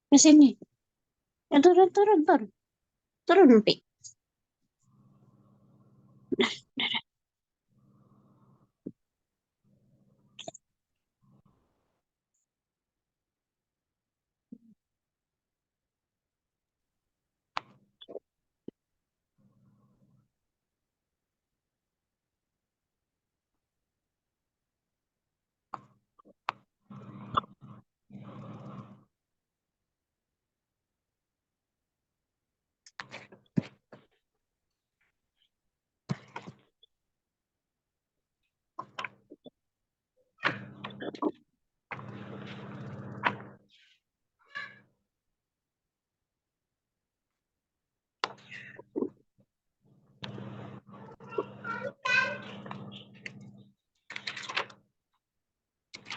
Di sini. Ya, turun, turun, turun. Turun, Pi. Udah, udah.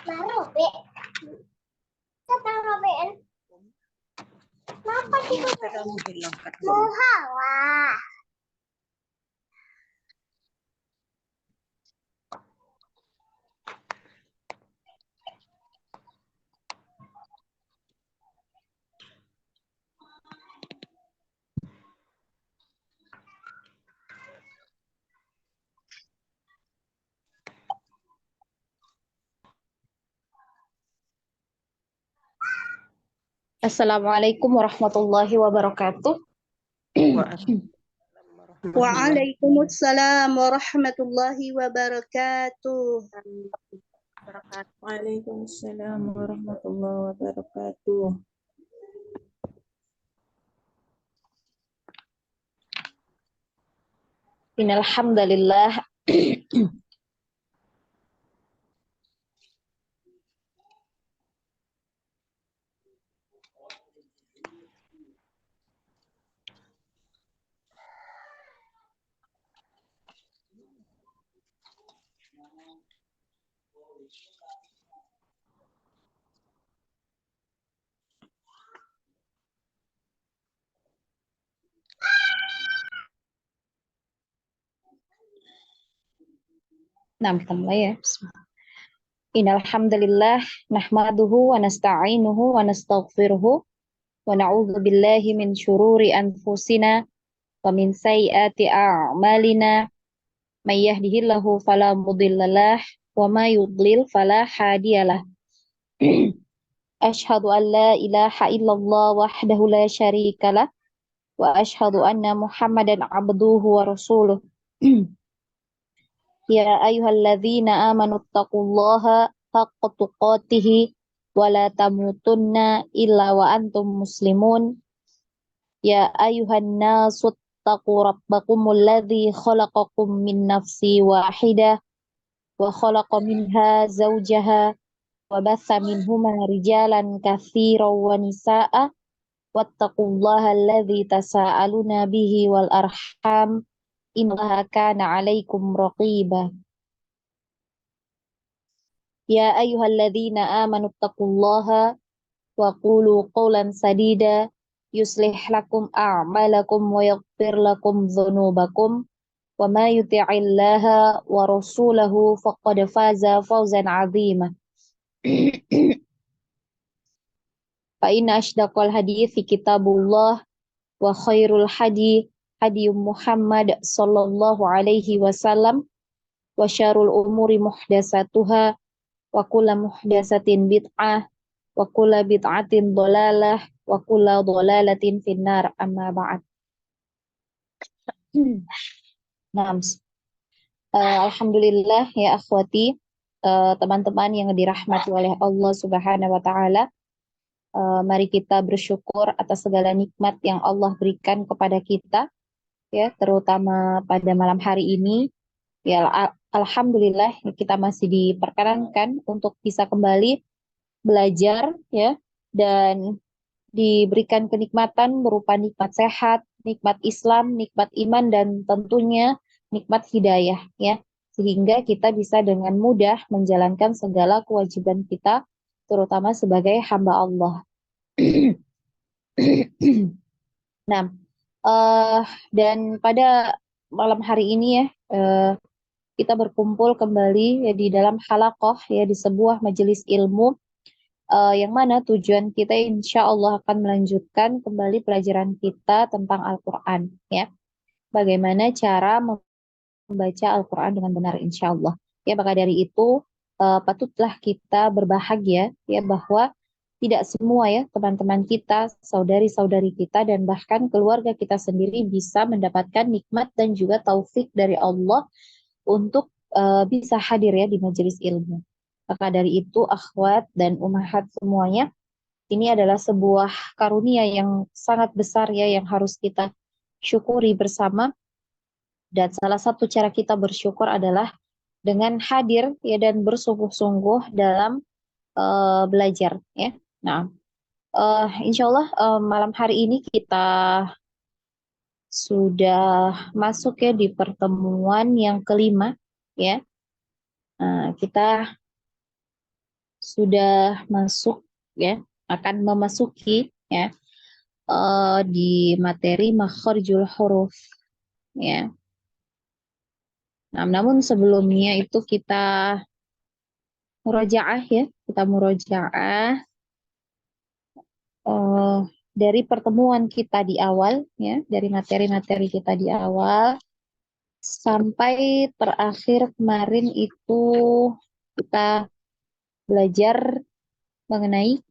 Baru, Pi. Siapa Robin? Kenapa sih kamu bilang mau hawa? Assalamualaikum warahmatullahi wabarakatuh. Waalaikumsalam warahmatullahi wabarakatuh. Waalaikumsalam warahmatullahi wabarakatuh. Innal hamdalillah Nah, kita mulai ya. Innal hamdalillah nahmaduhu wa nasta'inuhu wa nastaghfiruhu wa na'udzu billahi min syururi anfusina wa min sayyiati a'malina may yahdihillahu fala mudhillalah wa may yudlil fala hadiyalah. Asyhadu an la ilaha illallah wahdahu la syarikalah wa asyhadu anna Muhammadan abduhu wa rasuluh. Ya ayyuhalladzina amanu taqullaha haqqa tuqatih wa la tamutunna illa wa antum muslimun. Ya ayyuhan nasu taqu rabbakumul ladzi khalaqakum min nafsi wahidah wa khalaqa minha zawjaha wa batha minhuma rijalan katsiran wa nisaa'a wattaqullaha alladzi tasaaluna bihi wal arham innallaha kana 'alaikum raqiba. Ya ayyuhalladzina amanu taqullaha wa qulu qawlan sadida yuslih lakum a'malakum wa yaghfir lakum dzunubakum wa may yuti'illaha wa rasulahu faqad faza fawzan 'azima. Fa inna ashdaqal hadithi kitabullah wa khairul hadi Muhammad sallallahu alaihi wasallam wa syarrul umuri muhdatsatuha wa kullu muhdatsatin bid'ah wa kullu bid'atin dhalalah wa kullu dhalalatin finnar amma ba'd. Nah, alhamdulillah ya akhwati, teman-teman yang dirahmati oleh Allah Subhanahu wa taala. Mari kita bersyukur atas segala nikmat yang Allah berikan kepada kita, ya, terutama pada malam hari ini. Ya, alhamdulillah kita masih diperkenankan untuk bisa kembali belajar, ya, dan diberikan kenikmatan berupa nikmat sehat, nikmat Islam, nikmat iman, dan tentunya nikmat hidayah, ya, sehingga kita bisa dengan mudah menjalankan segala kewajiban kita, terutama sebagai hamba Allah. Nah, dan pada malam hari ini ya, kita berkumpul kembali ya di dalam halaqah ya di sebuah majelis ilmu yang mana tujuan kita insya Allah akan melanjutkan kembali pelajaran kita tentang Al-Quran ya. Bagaimana cara membaca Al-Quran dengan benar insya Allah. Ya, maka dari itu patutlah kita berbahagia ya bahwa tidak semua ya teman-teman kita, saudari-saudari kita dan bahkan keluarga kita sendiri bisa mendapatkan nikmat dan juga taufik dari Allah untuk bisa hadir ya di majelis ilmu. Maka dari itu akhwat dan umahat semuanya, ini adalah sebuah karunia yang sangat besar ya yang harus kita syukuri bersama. Dan salah satu cara kita bersyukur adalah dengan hadir ya dan bersungguh-sungguh dalam belajar ya. Nah, insya Allah malam hari ini kita sudah masuk ya di pertemuan yang kelima ya. Kita sudah masuk ya, akan memasuki ya di materi makharijul huruf ya. Nah, namun sebelumnya itu kita murojaah ya, kita murojaah dari pertemuan kita di awal ya, dari materi-materi kita di awal sampai terakhir kemarin itu kita belajar mengenai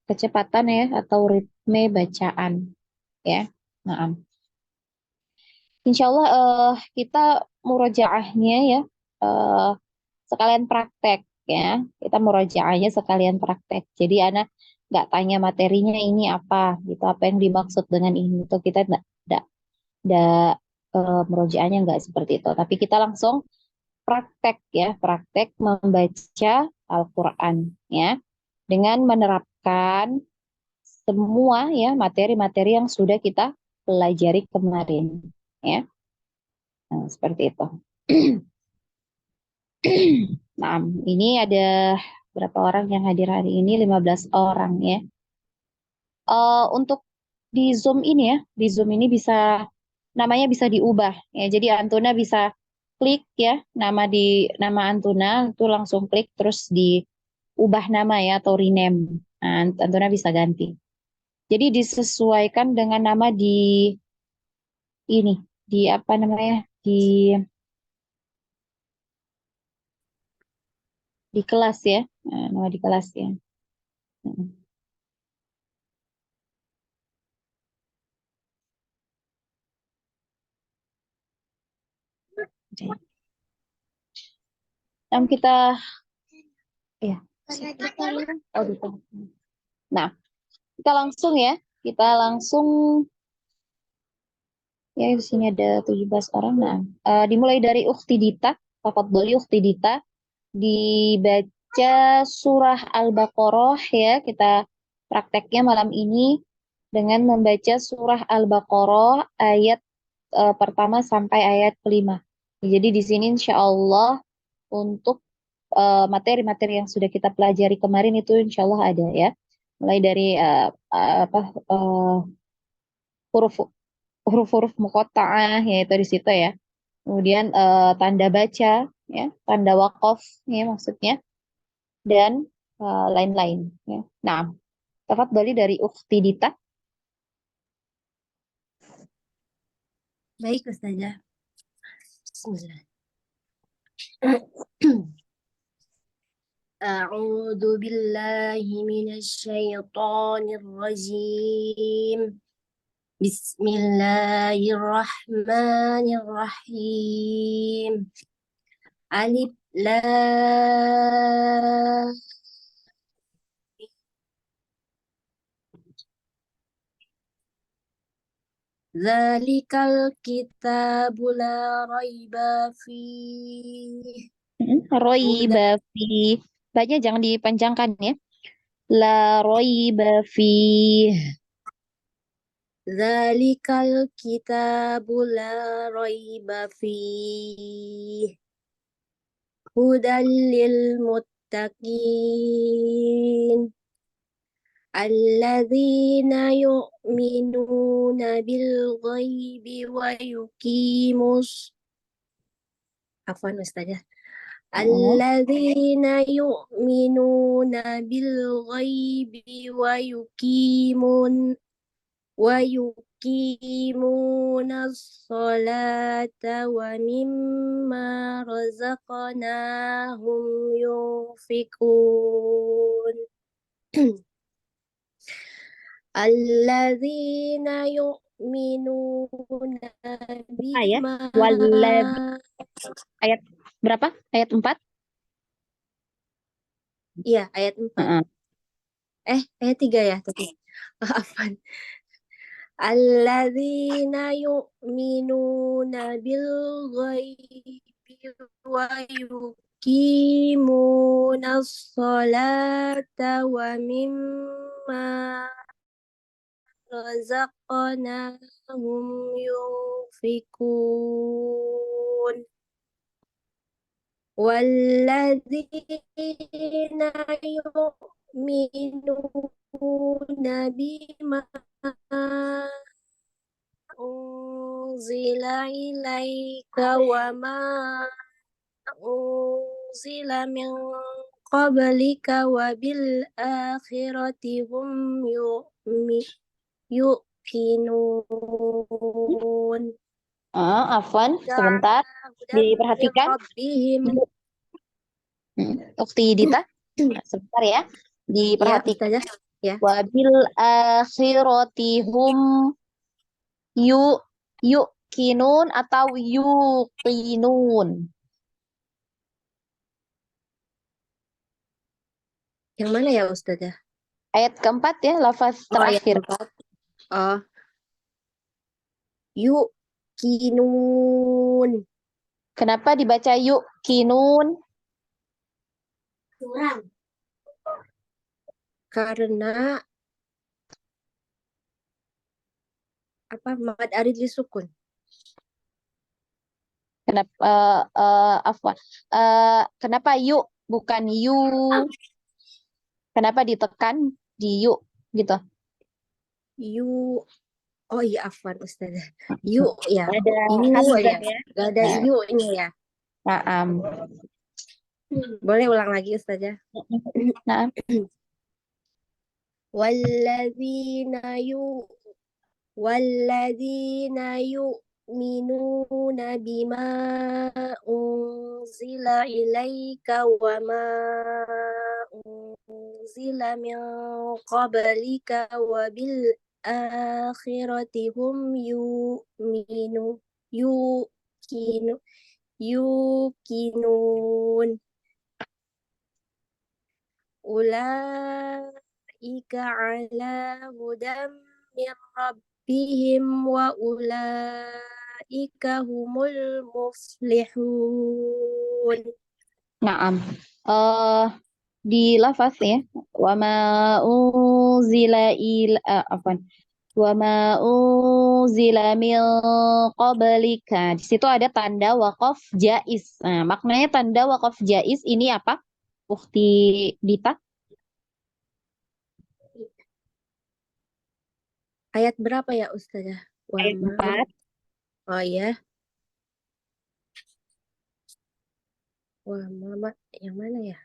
kecepatan ya atau ritme bacaan ya. Nah, insya Allah kita murojaahnya ya sekalian praktek ya. Kita murojaahnya sekalian praktek. Jadi anak nggak tanya materinya ini apa gitu, apa yang dimaksud dengan ini itu kita nggak murojaahnya nggak seperti itu. Tapi kita langsung praktek ya, praktek membaca Al-Quran ya dengan menerapkan semua ya materi-materi yang sudah kita pelajari kemarin ya. Nah, seperti itu. Nah, ini ada berapa orang yang hadir hari ini? 15 orang ya. Untuk di Zoom ini ya, di Zoom ini bisa namanya bisa diubah ya. Jadi Antuna bisa klik ya nama Antuna itu langsung klik terus diubah nama ya atau rename. Nah, Antuna bisa ganti. Jadi disesuaikan dengan nama ini di apa namanya di kelas ya. Nah, nama di kelas ya. Nah, kita ya. Oh, gitu. Nah, kita langsung ya. Kita langsung ya di sini ada 17 orang. Nah, dimulai dari Ukhti Dita, tafadholi Ukhti Dita dibaca surah Al-Baqarah ya. Kita prakteknya malam ini dengan membaca surah Al-Baqarah ayat pertama sampai ayat kelima. Jadi di sini insya Allah untuk materi-materi yang sudah kita pelajari kemarin itu insya Allah ada ya. Mulai dari huruf huruf-huruf muqatta'ah yaitu di situ ya. Kemudian tanda baca ya, tanda waqaf ya maksudnya dan lain-lain ya. Nah, tafadholi dari Ukhti Dita. Baik, Ustazah. Bismillah. A'udzu billahi minasyaitonir rajim. Bismillahirrahmanirrahim. Alif lam Zalikal kitabu la raiba fihi. Raiba fi. Baca jangan dipanjangkan ya. La raiba fi. Zalikal kitabu la raiba fihi. Hudan lil muttaqin. Alladzina yu'minuna bil ghaibi wa yuqimus Afwan Ustazah. Oh. Alladzina yu'minuna bil ghaibi wa yuqimuna sholata wa mimma razaqnahum yunfikun. Alladzina yu'minuna Ya, bima waladzi ayat berapa? Ayat 4? Iya, ayat 4. Ayat 3 ya tadi. Maafan. Alladzina yu'minuna bil ghaibi wa yuqimuna sholata wa mimma razaqnahum yunfikun. Walladzina yu'minuna bima unzila ilaika wa ma unzila min qablika wa bil akhirati hum yuqinun. Afwan, sebentar. Diperhatikan. Ukti Dita, sebentar ya. Diperhatikan. Ya, ya. Wabil akhirati hum yuqinun atau yuqinun. Yang mana ya Ustazah? Ayat keempat ya, lafaz Ayat terakhir. 4. Yuqinun. Kenapa dibaca yuqinun? Karena mad arid lisukun. Kenapa afwan. Kenapa yuk bukan yu? Kenapa ditekan di yuk gitu? Oh iya, afwan Ustazah. Ya. Ada Hamzah ya. Gak ada nya ya. Naam. Boleh ulang lagi Ustazah. Naam. Walladzina yu'minuna bima unzila ilaika wa ma unzila min qablika wa bil akhirati hum yuqinun. Ulaika ala hudam min rabbihim wa ulaika humul muflihun. Naam. Di lafaz ya. Wa ma unzila afwan. Wa ma unzila min qablika. Di situ ada tanda waqaf jaiz. Nah, maknanya tanda waqaf jaiz ini apa? Ukti Dita. Ayat berapa ya Ustazah? Ayat 4. Oh iya. Wah, mama yang mana ya?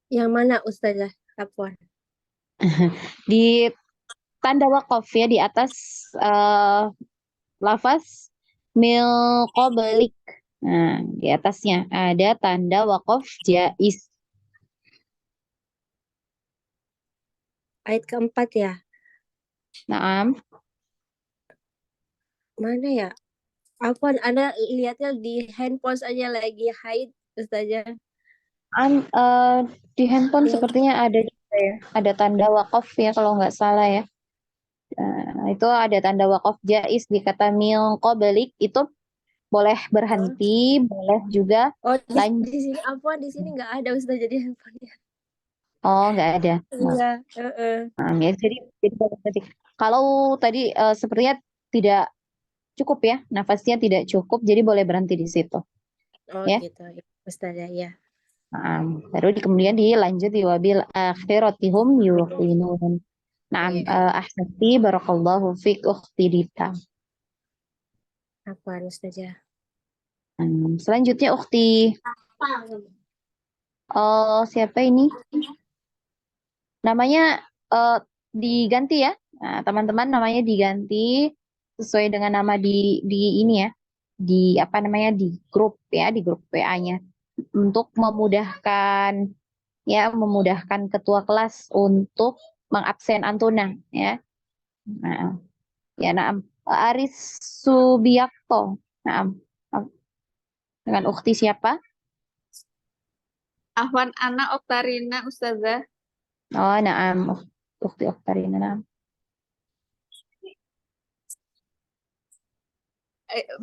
Yang mana Ustazah? Afwan. Di tanda waqaf ya di atas lafaz min qablik. Nah, di atasnya ada tanda waqaf jaiz. Ayat keempat ya? Naam. Mana ya? Afwan, Anda lihatnya di handphone aja lagi hide Ustazah. Di handphone Ya. sepertinya ada juga ya. Ada tanda waqaf ya kalau nggak salah ya. Itu ada tanda waqaf jaiz di kata min qablik, itu boleh berhenti, boleh juga lanjut. Di sini Afwan, di sini nggak ada Ustazah jadi handphonenya. Oh, nggak ada. Iya, Ya, jadi boleh berhenti. Kalau tadi sepertinya tidak cukup ya, nafasnya tidak cukup, jadi boleh berhenti di situ. Oh Ya. gitu, ya, Ustazah ya. Baru kemudian dilanjut di wabil akhiratihum yuqinun. Naam, Ya, ahsanti barakallahu fik ukhti Dita. apa Ustazah? Selanjutnya ukhti siapa ini? Namanya diganti ya. Nah, teman-teman namanya diganti sesuai dengan nama di ini ya. Di apa namanya di grup WA-nya untuk memudahkan ketua kelas untuk mengabsen Antuna ya. Nah, ya naam. Aris Subiakto. Naam. Dengan ukhti siapa? Afwan Ana Oktarina Ustazah. Oh, naam. Ukhti Oktarina. Naam.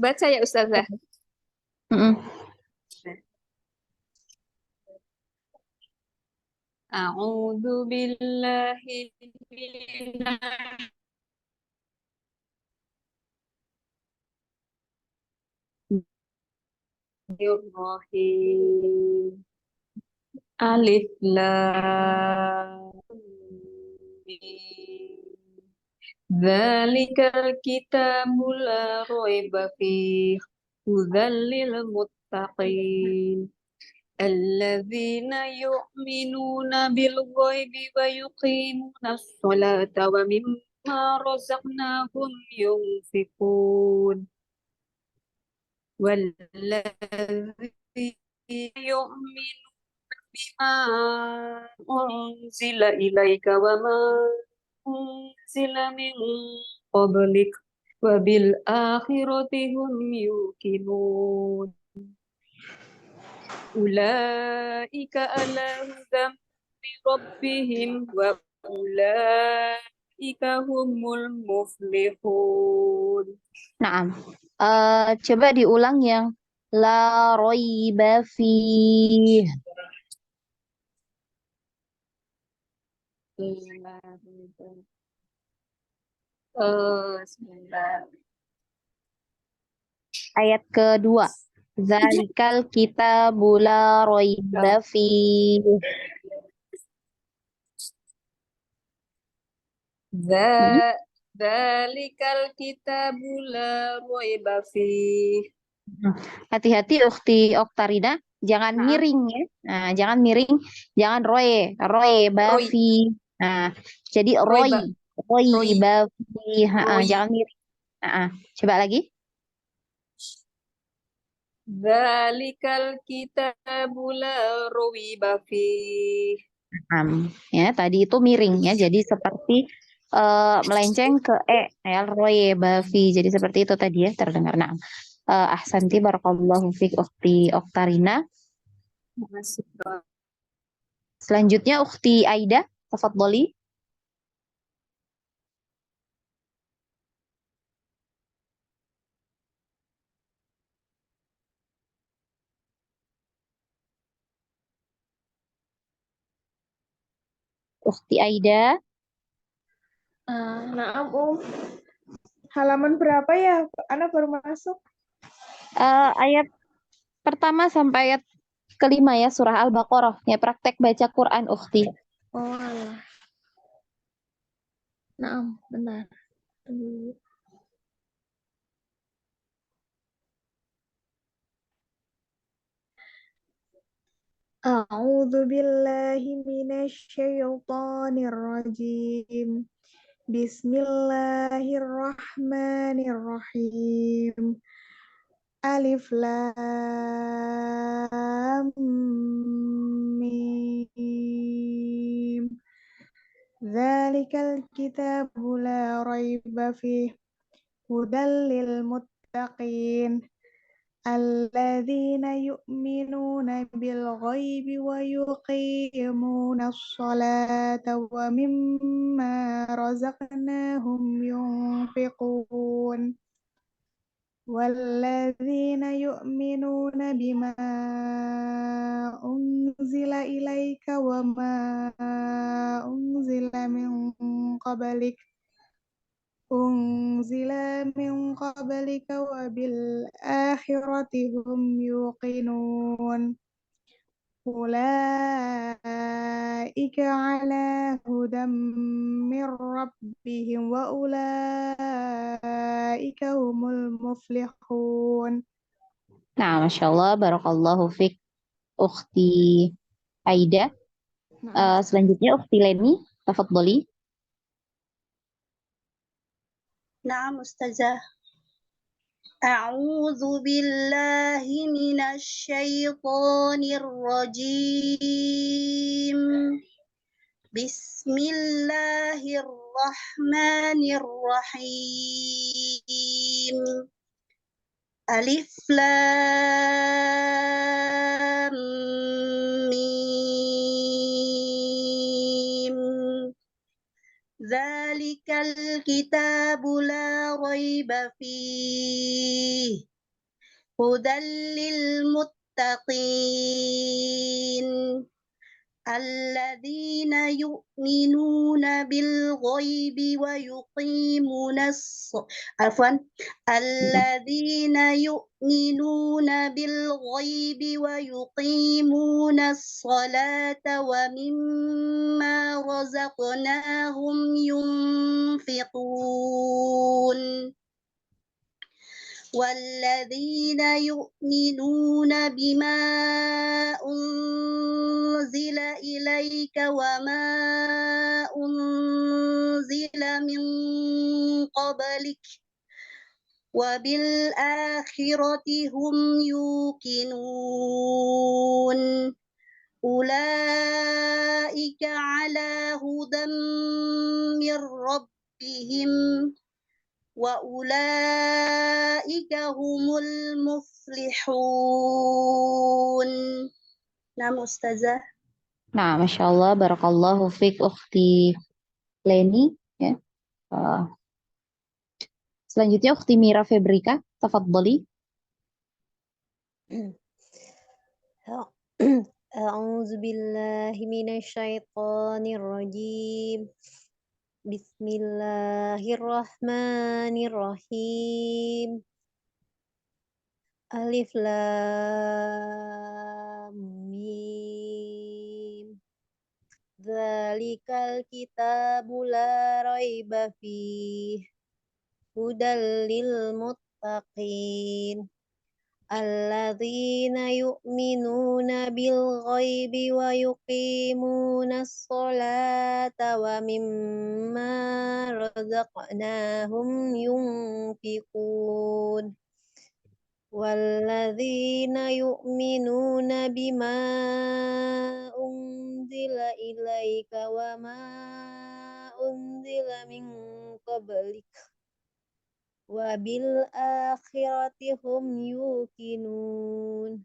Baca ya Ustazah. Mm-mm. A'udzu billahi minasy syaithanir rajim. Alif Lam Mim. Dzalikal kitabu la raiba fihi hudzal lil muttaqin alladzina yu'minuna bil ghaibi wa yuqimuna sholata wa mimma razaqnahum yunfiqun walladzina yu'minuna bima unzila ilaika wa ma unzila min qablik wa bil akhirati hum yuqinun ulaika ala hudam min rabbihim wa ulaika humul muflihun. Naam. Coba diulang yang la roiba fi. Sebentar. Ayat kedua. Zalikal kitabu la roiba fi. Hmm? Dzalikal kitabu la raiba fih. Hati-hati Ukti Oktarina, jangan Nah, miring ya. Nah, jangan miring, jangan roe roi, bafi. Nah, jadi roiba, roi roi, bafi. roi. Jangan miring. Coba lagi. Dzalikal kitabu la raiba fih. Ya, tadi itu miring ya, jadi seperti melenceng ke ya, roe bafi. Jadi seperti itu tadi ya terdengar. Nah, ahsanti barakallahu fik Ukti Oktarina. Masih Selanjutnya Ukti Aida, tafadholi. Ukti Aida. Naam, Halaman berapa ya? Anak baru masuk. Ayat pertama sampai ayat kelima ya surah Al-Baqarah ya praktek baca Quran Ukhti. Oh, alah. Naam, benar. Tunggu. A'udzu billahi minasy syaithanir rajim. Bismillahirrahmanirrahim. Alif lam mim. Dzalikal kitabu la raiba fihi hudal lil muttaqin. الذين يؤمنون بالغيب ويقيمون الصلاة ومما رزقناهم ينفقون والذين يؤمنون بما أنزل إليك وما أنزل من قبلك وبالآخرة هم يوقنون أولئك على هدى من ربهم وأولئك هم المفلحون. Nah, Masya Allah, Barakallahu Fik, Ukhti Aida. Selanjutnya Ukhti Leni, tafadholi. نعم أستاذة. أعوذ بالله من الشيطان الرجيم. بسم الله الرحمن الرحيم. ألف لام ميم. ذلك الكتاب لا ريب فيه هدى للمتقين الذين يؤمنون بالغيب ويقيمون الذين يؤمنون بالغيب ويقيمون الصلاة ومما رزقناهم ينفقون والذين يؤمنون بما أنزل إليك وما أنزل من قبلك وبالآخرة هم يوقنون أولئك على هدى من ربهم وأولئك هم المفلحون. نعم أستاذة. Nah, Masya Allah, Barakallahu Fik, Ukhti Leni. Ya. Selanjutnya Ukhti Mira Febrika, tafadholi. أعوذ بالله من الشيطان الرجيم. بسم الله الرحمن الرحيم. ألف لام ميم. ذلك الكتاب لا ريب فيه هدى للمتقين الذين يؤمنون بالغيب ويقيمون الصلاة ومما رزقناهم ينفقون والذين يؤمنون بما أنزل إليك وما أنزل من قبلك وبالآخرة هم يوقنون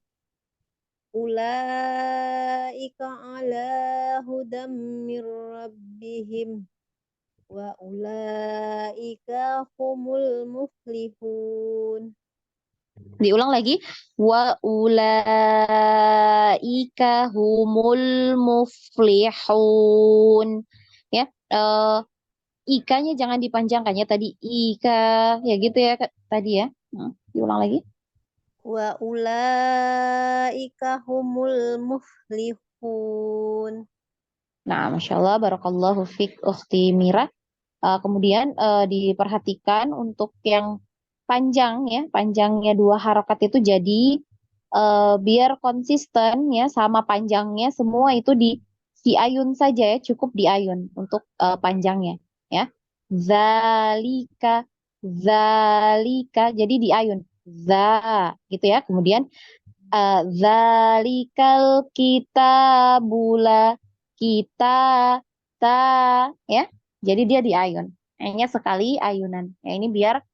أولئك على هدى من ربهم وأولئك هم المفلحون. Diulang lagi. Wa ulaika humul muflihun. Ya, ikanya jangan dipanjangkan ya, tadi ika ya gitu ya tadi ya. Diulang lagi. Wa ulaika humul muflihun. Nah, Masya Allah, Barakallahu Fik, Ukhti Mira. Kemudian diperhatikan untuk yang panjang ya, panjangnya 2 harokat itu jadi biar konsisten ya sama panjangnya, semua itu di ayun saja ya, cukup di ayun untuk panjangnya ya. Zalika, zalika, jadi di ayun. Za gitu ya. Kemudian zalikal kitabula, kita ta ya. Jadi dia di ayun. Hanya sekali ayunan. Ya, ini biar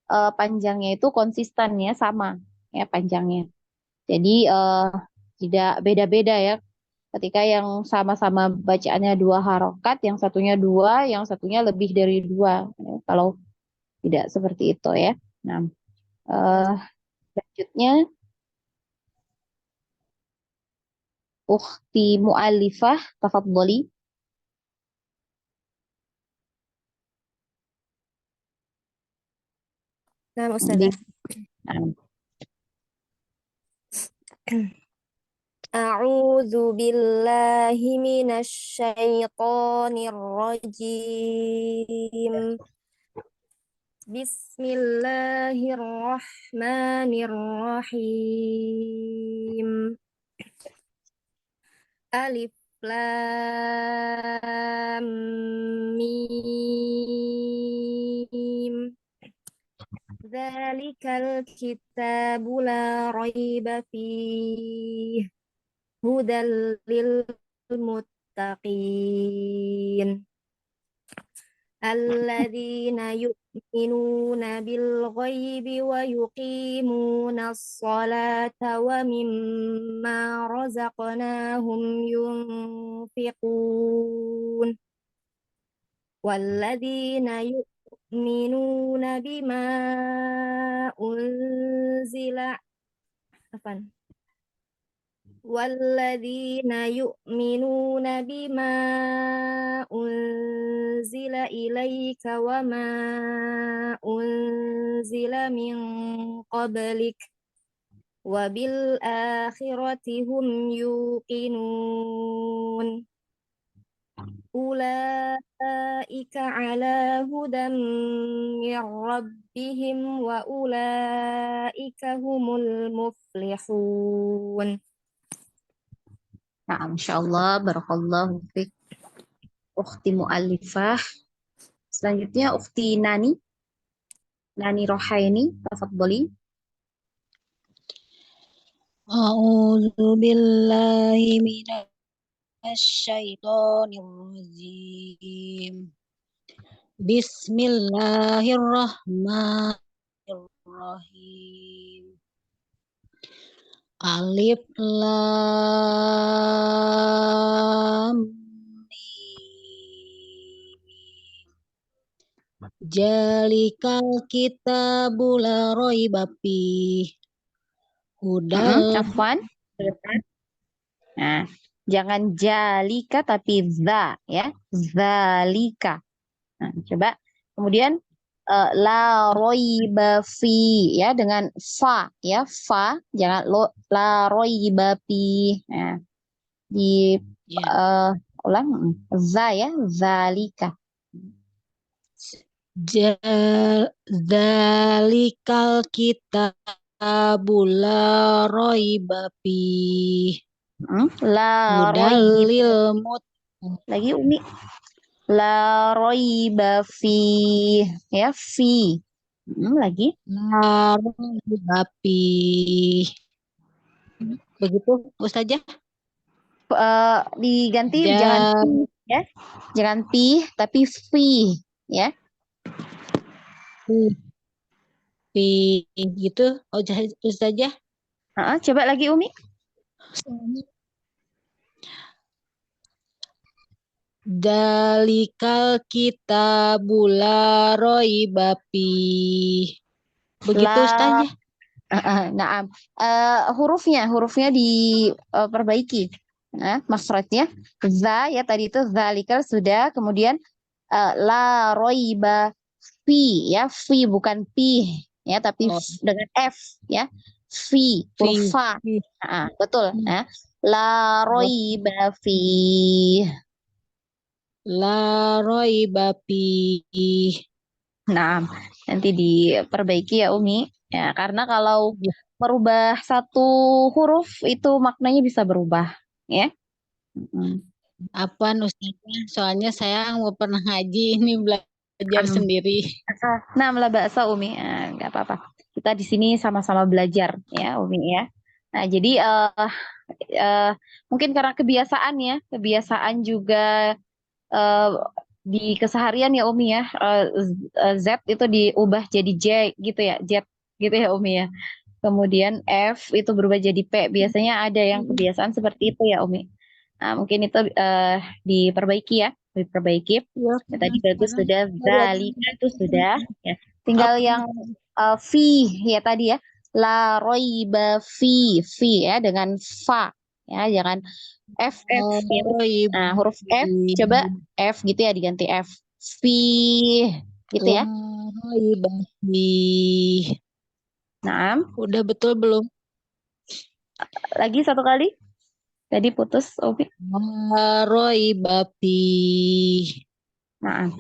panjangnya itu konsisten ya, sama ya panjangnya. Jadi tidak beda-beda ya. Ketika yang sama-sama bacaannya 2 harokat, yang satunya 2, yang satunya lebih dari 2. Ya, kalau tidak seperti itu ya. Nah, selanjutnya Ukhti Mu'alifah, tafadholi. Nah, Di, Ustazah. nah, A'udzu billahi minasyaitonir rajim. Bismillahirrahmanirrahim. Alif Lam Mim. Dzalikal kitabu la raiba fihi hudal lil muttaqin alladzina yu'minuna bil ghaibi wa yuqimuna as-salata wa mimma razaqnahum yunfiqun walladzina yu'minuna bima unzila والذين يؤمنون بما أنزل إليك وما أنزل من قبلك وبالآخرة هم يوقنون أولئك على هدى من ربهم وأولئك هم المفلحون. Nah, Masya Allah, barakallahu fiik. Ukhti mu'allifah. Selanjutnya Ukhti Nani Rohaini, tafadhali. A'udzu billahi minasyaitonir rajim. Bismillahirrahmanirrahim. Alif Lam Mim. Zalikal kitabu la raiba fihi hudal. Afwan. Nah, jangan jalika tapi za ya, zalika. Nah, coba kemudian la roiba fi ya dengan fa ya, fa jangan la roiba fi. Nah, di ulang za ya, zalika. Zalikal kitabu la raiba fihi La hudal roiba. lil Lagi Umi. La roiba fi ya, fi. Lagi. La raiba fihi. Begitu Ustazah? Diganti jangan pi ya. Jangan pi tapi fi ya. Fi gitu Ustazah? Coba lagi Umi. Dalikal kitabu la raiba fihi. Begitu Ustazah? Nah, hurufnya diperbaiki. Nah, makhrajnya za ya, tadi itu zalikal sudah, kemudian la raiba fi ya, fi bukan pi ya, tapi dengan f ya. Fi huruf fa. Betul ya. La raiba fi. La raiba fihi. Nah, nanti diperbaiki ya Umi. Ya, karena kalau merubah satu huruf itu maknanya bisa berubah, ya. Apa Ustazah? Soalnya saya mau pernah ngaji, ini belajar sendiri. Nah, mela bahasa Umi, nggak apa-apa. Kita di sini sama-sama belajar, ya Umi ya. Nah, jadi mungkin karena kebiasaan juga di keseharian ya Umi ya, Z itu diubah jadi J gitu ya, Z gitu ya Umi ya. Kemudian F itu berubah jadi P. Biasanya ada yang kebiasaan seperti itu ya Umi. Nah, mungkin itu diperbaiki ya, diperbaiki. Ya, tadi bagus sudah, zalika itu sudah. Ya. Tinggal yang fi ya tadi ya, la roiba fi ya dengan fa ya, jangan F gitu. Nah, huruf F coba F gitu ya, diganti F. Fi gitu ya. Nah, udah betul belum? Lagi satu kali. Tadi putus, Umi. La raiba fih. Nah,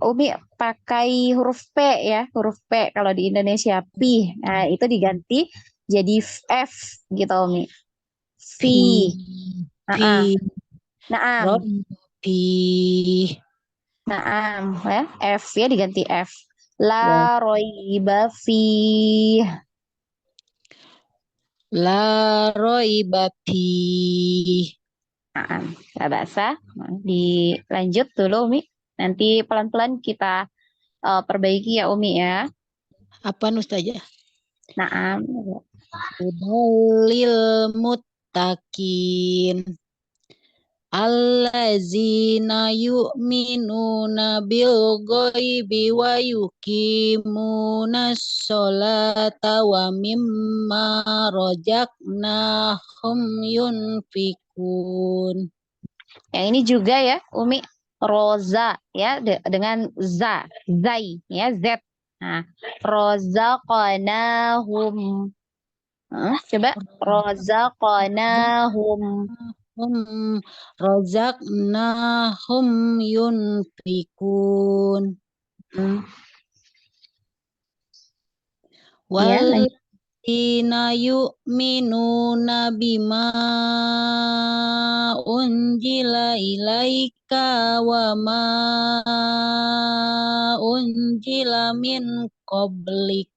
Umi pakai huruf P ya, huruf P kalau di Indonesia pi. Nah, itu diganti jadi F gitu, Umi. Fi. Nah, Fih. naam, Raiba fih. naam, ya. F ya diganti F. Ya. La roiba fi. La raiba fih. Naam, nggak basah. Nah, dilanjut dulu, Umi. Nanti pelan-pelan kita perbaiki ya, Umi ya. Apa Ustazah? Naam. Hudalil muttaqin. Allazina yu'minuna bil ghaibi wa yuqimunas sholata wa mimma razaqnahum yunfikun. Yang ini juga ya, Umi, roza ya dengan za, zai ya, z. Nah, rozaqnahum. Coba rozaqnahum. Razaqnahum yunfikun. Ya, lanjut. Walladzina yu'minuna bima unjila ilaika wa ma unjila min qablik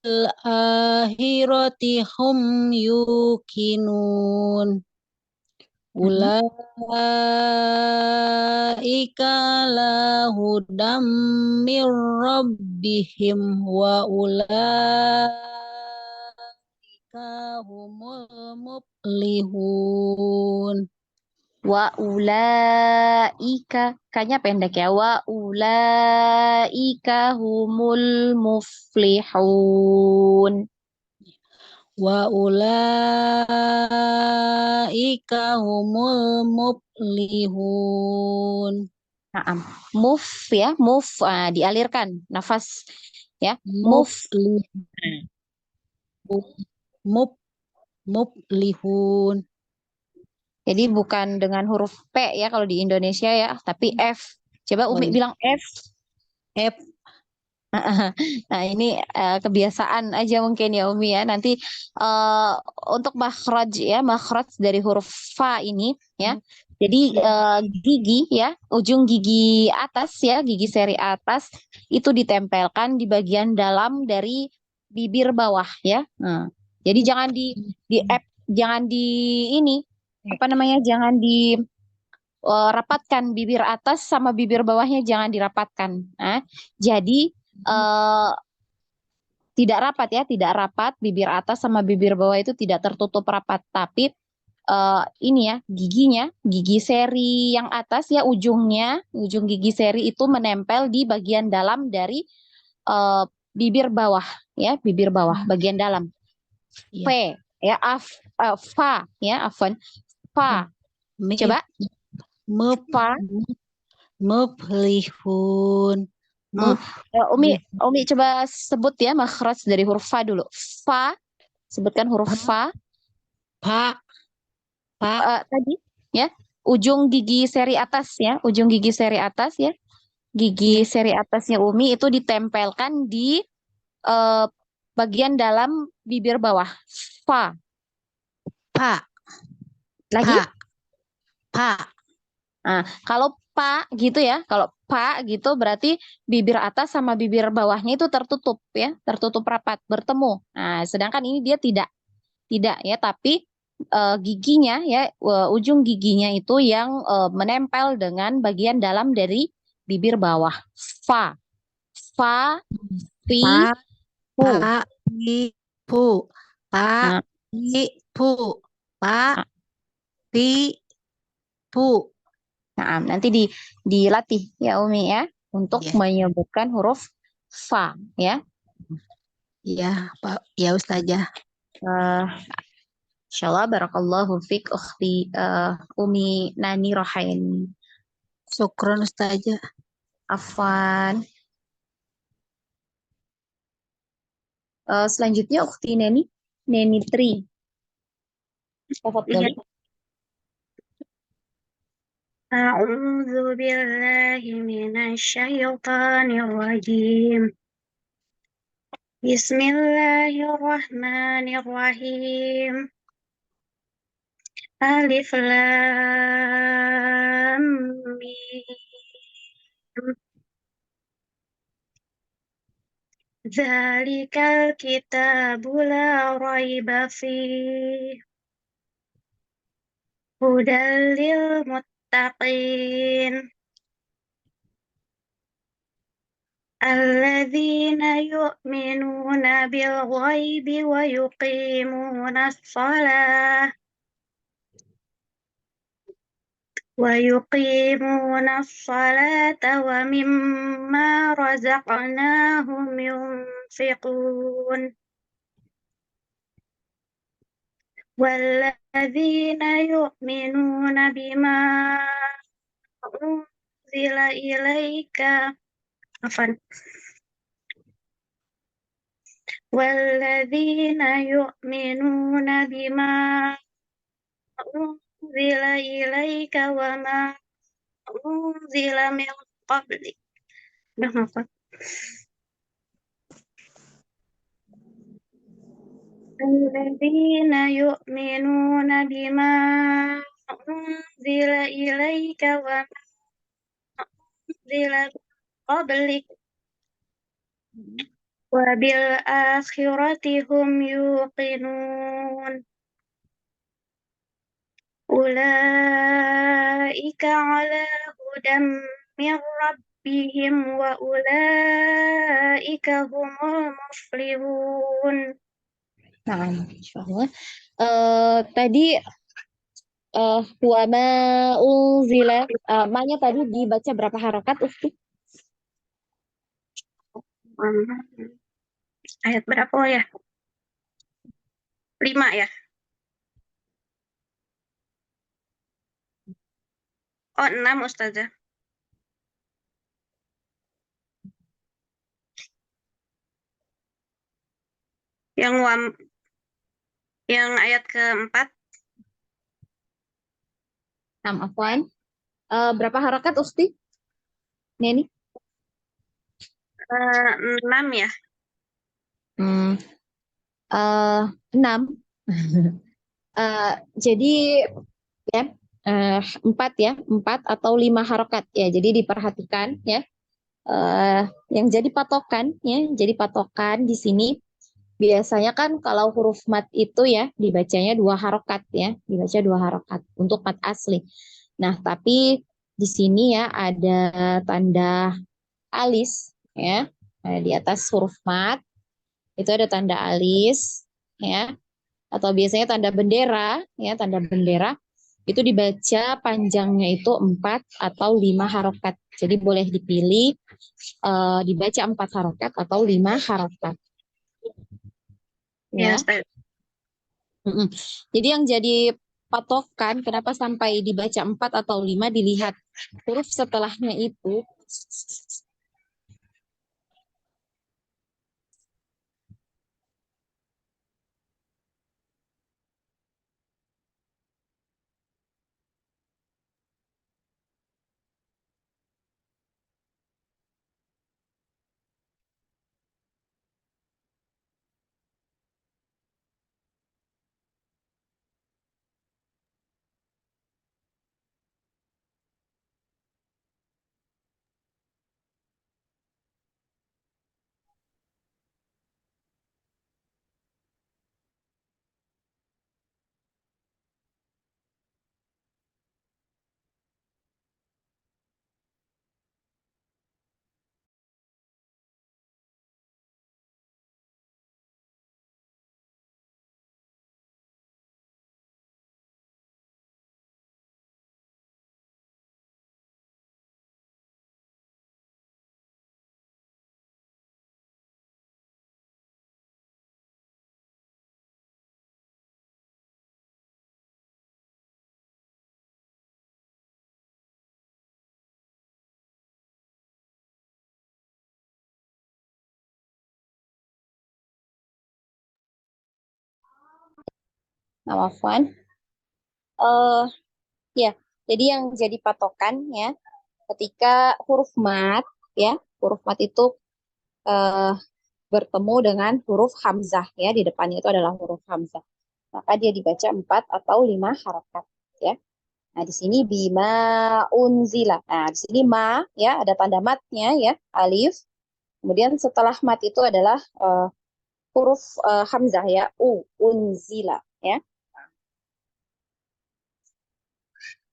al-akhirati hum yuqinun. Ulaika ala hudam mir rabbihim wa ulaika humul muflihun. Wa ulaika, kayaknya pendek ya. Wa ulaika humul muflihun. Wa ulaika humul muflihun. Naam. Move ya, move dialirkan nafas ya. Move. Muflihun. Jadi bukan dengan huruf P ya kalau di Indonesia ya, tapi F. Coba Umi bilang F. F. Nah, ini kebiasaan aja mungkin ya, Umi ya. Nanti untuk makhraj ya, makhraj dari huruf fa ini ya. Jadi gigi ya, ujung gigi atas ya, gigi seri atas itu ditempelkan di bagian dalam dari bibir bawah ya. Nah, jadi jangan jangan di ini apa namanya? Jangan di rapatkan bibir atas sama bibir bawahnya, jangan dirapatkan. Nah, jadi tidak rapat ya, tidak rapat bibir atas sama bibir bawah itu tidak tertutup rapat, tapi ini ya giginya, gigi seri yang atas ya ujungnya, ujung gigi seri itu menempel di bagian dalam dari bibir bawah ya, bibir bawah bagian dalam. P ya, fa ya, afan, fa. Coba fa. Muflihun. Umi coba sebut ya makhraj dari huruf fa dulu. Fa, sebutkan huruf fa. Fa. Tadi ya, ujung gigi seri atas ya, ujung gigi seri atas ya. Gigi seri atasnya Umi itu ditempelkan di bagian dalam bibir bawah. Fa. Pa. Lagi? Pa. Nah, kalau pa gitu ya, kalau pa gitu berarti bibir atas sama bibir bawahnya itu tertutup ya, tertutup rapat, bertemu. Nah, sedangkan ini dia tidak ya, tapi giginya ya, ujung giginya itu yang menempel dengan bagian dalam dari bibir bawah. Fa, fa, fi, pu. Pa, pi, pu. Pa, pi, pu. Pa, pi, pu. Nah, nanti dilatih ya Umi ya untuk menyebutkan huruf fa ya. Iya, Pak. Ya Ustazah. Insyaallah barakallahu fiq ukhti Umi Nani Rohain. Syukron Ustazah. Afwan. Selanjutnya ukhti Neni Tri. Tafadhali. أعوذ بالله من الشيطان الرجيم بسم الله الرحمن الرحيم ألف لام ميم ذلك الكتاب لا ريب فيه هدى للمتقين الذين يؤمنون بالغيب ويقيمون الصلاة ومما رزقناهم ينفقون والذين يؤمنون بما أنزل إليك عفوا والذين يؤمنون بما أنزل إليك وما أنزل من قبلك الذين يؤمنون بما أنزل إليك وما أنزل من قبلك وبالآخرة هم يوقنون أولئك على هدى من ربهم وأولئك هم المفلحون. Nah, insyaallah. Tadi wa ma unzila, ma-nya tadi dibaca berapa harakat, Ukti? Ayat berapa ya? 5 ya? Oh 6 Ustazah. Yang ayat keempat. Afwan. Berapa harakat, Ukti? Ini 6 ya? 6. Jadi ya 4 ya, 4 atau 5 harokat ya. Jadi diperhatikan ya. Yang jadi patokan ya, jadi patokan di sini biasanya kan kalau huruf mat itu ya dibacanya 2 harokat ya, dibaca 2 harokat untuk mat asli. Nah, tapi di sini ya ada tanda alis ya. Di atas huruf mat itu ada tanda alis ya, atau biasanya tanda bendera ya, tanda bendera itu dibaca panjangnya itu 4 atau 5 harokat. Jadi boleh dipilih dibaca 4 harokat atau 5 harokat. Ya. Mm-mm. Jadi yang jadi patokan kenapa sampai dibaca 4 atau 5, dilihat huruf setelahnya itu. Nah, Afwan. eh ya, jadi yang jadi patokan ya, ketika huruf mat ya, huruf mat itu eh, bertemu dengan huruf hamzah ya, di depannya itu adalah huruf hamzah. Maka dia dibaca 4 atau 5 harokat ya. Nah, di sini bima unzila. Nah, di sini ma ya, ada tanda matnya ya, alif. Kemudian setelah mat itu adalah huruf hamzah ya, unzila ya.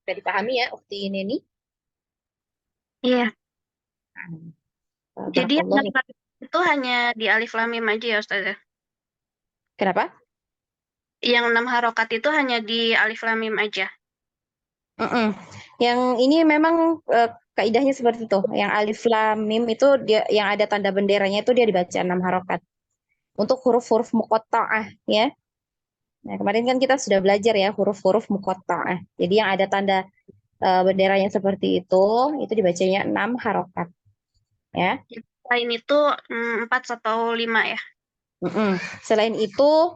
Sudah dipahami ya, Ukti Neni? Iya. Jadi yang Barakallahu. itu hanya di alif lam mim aja ya Ustazah. Kenapa? Yang 6 harokat itu hanya di alif lam mim aja. Mm-mm. Yang ini memang kaidahnya seperti itu. Yang alif lam mim itu dia yang ada tanda benderanya itu dia dibaca 6 harokat. Untuk huruf-huruf muqatta'ah ya. Nah, kemarin kan kita sudah belajar ya huruf-huruf muqatta'ah. Jadi yang ada tanda benderanya seperti itu dibacanya 6 harokat ya. Selain itu 4 atau 5 ya. Mm-mm. Selain itu,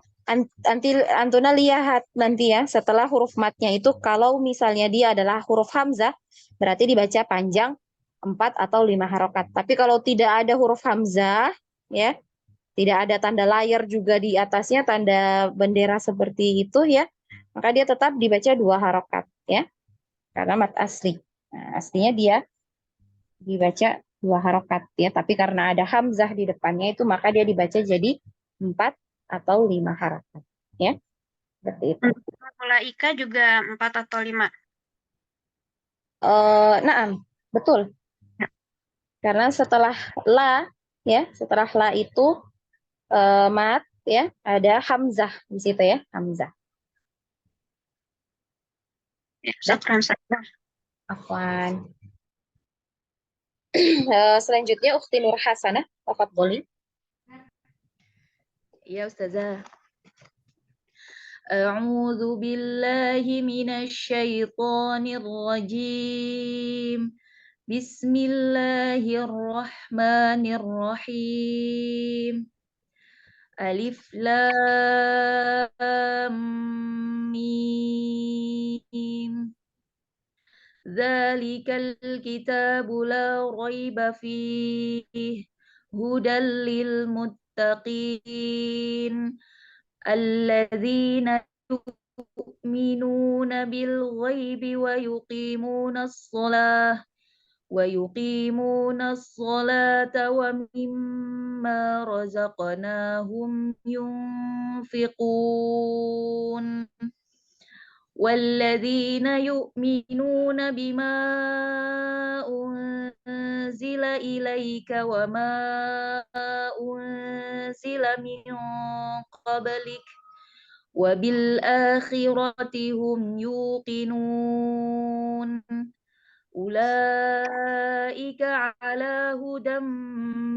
nanti Antuna lihat nanti ya, setelah huruf matnya itu, kalau misalnya dia adalah huruf hamzah, berarti dibaca panjang 4 atau 5 harokat. Tapi kalau tidak ada huruf hamzah, ya, tidak ada tanda layar juga di atasnya, tanda bendera seperti itu ya, maka dia tetap dibaca 2 harokat, ya, karena mat asli. Nah, aslinya dia dibaca 2 harokat ya, tapi karena ada hamzah di depannya itu maka dia dibaca jadi 4 atau 5 harokat ya, seperti itu. Mulaika juga 4 atau 5. Naam, betul. Karena setelah la ya, setelah la itu mat ya, ada hamzah di situ ya, hamzah. Ya, syukran Ustazah. Afwan. Selanjutnya Ukhti Nur Hasanah, tafadholi. Ya Ustazah. A'udzu billahi minasyaitonir rajim. Bismillahirrahmanirrahim. Alif lam mim. Dzalikal kitabu la raiba fihi hudal lil muttaqin alladzina yu'minuna bil ghaibi wa yuqimuna as-salata wa mimma razaqnahum yunfiqun والذين يؤمنون بما أنزل إليك وما أنزل من قبلك وبالآخرة هم يوقنون أولئك على هدى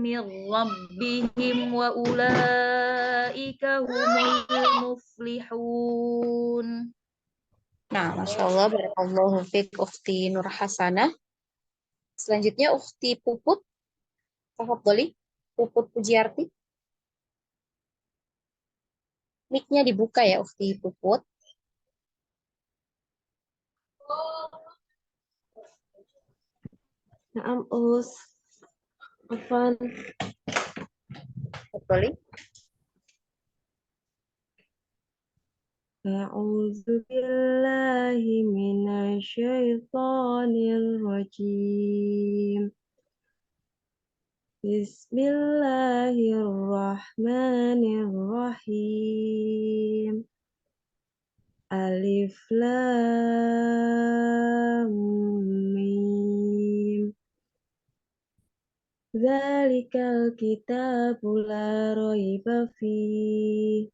من ربهم وأولئك هم المفلحون. Nah, Masya Allah, barakallahu fiik Ukhti Nur Hasanah. Selanjutnya Ukhti Puput, tafadholi, Puput Pujiarti. Mic-nya dibuka ya Ukhti Puput. Naam, Us. Afwan. Tafadholi. A'udzu billahi minasyaitonir rajim. Bismillahirrahmanirrahim. Alif lam mim. Dzalikal kitabu la raiba fihi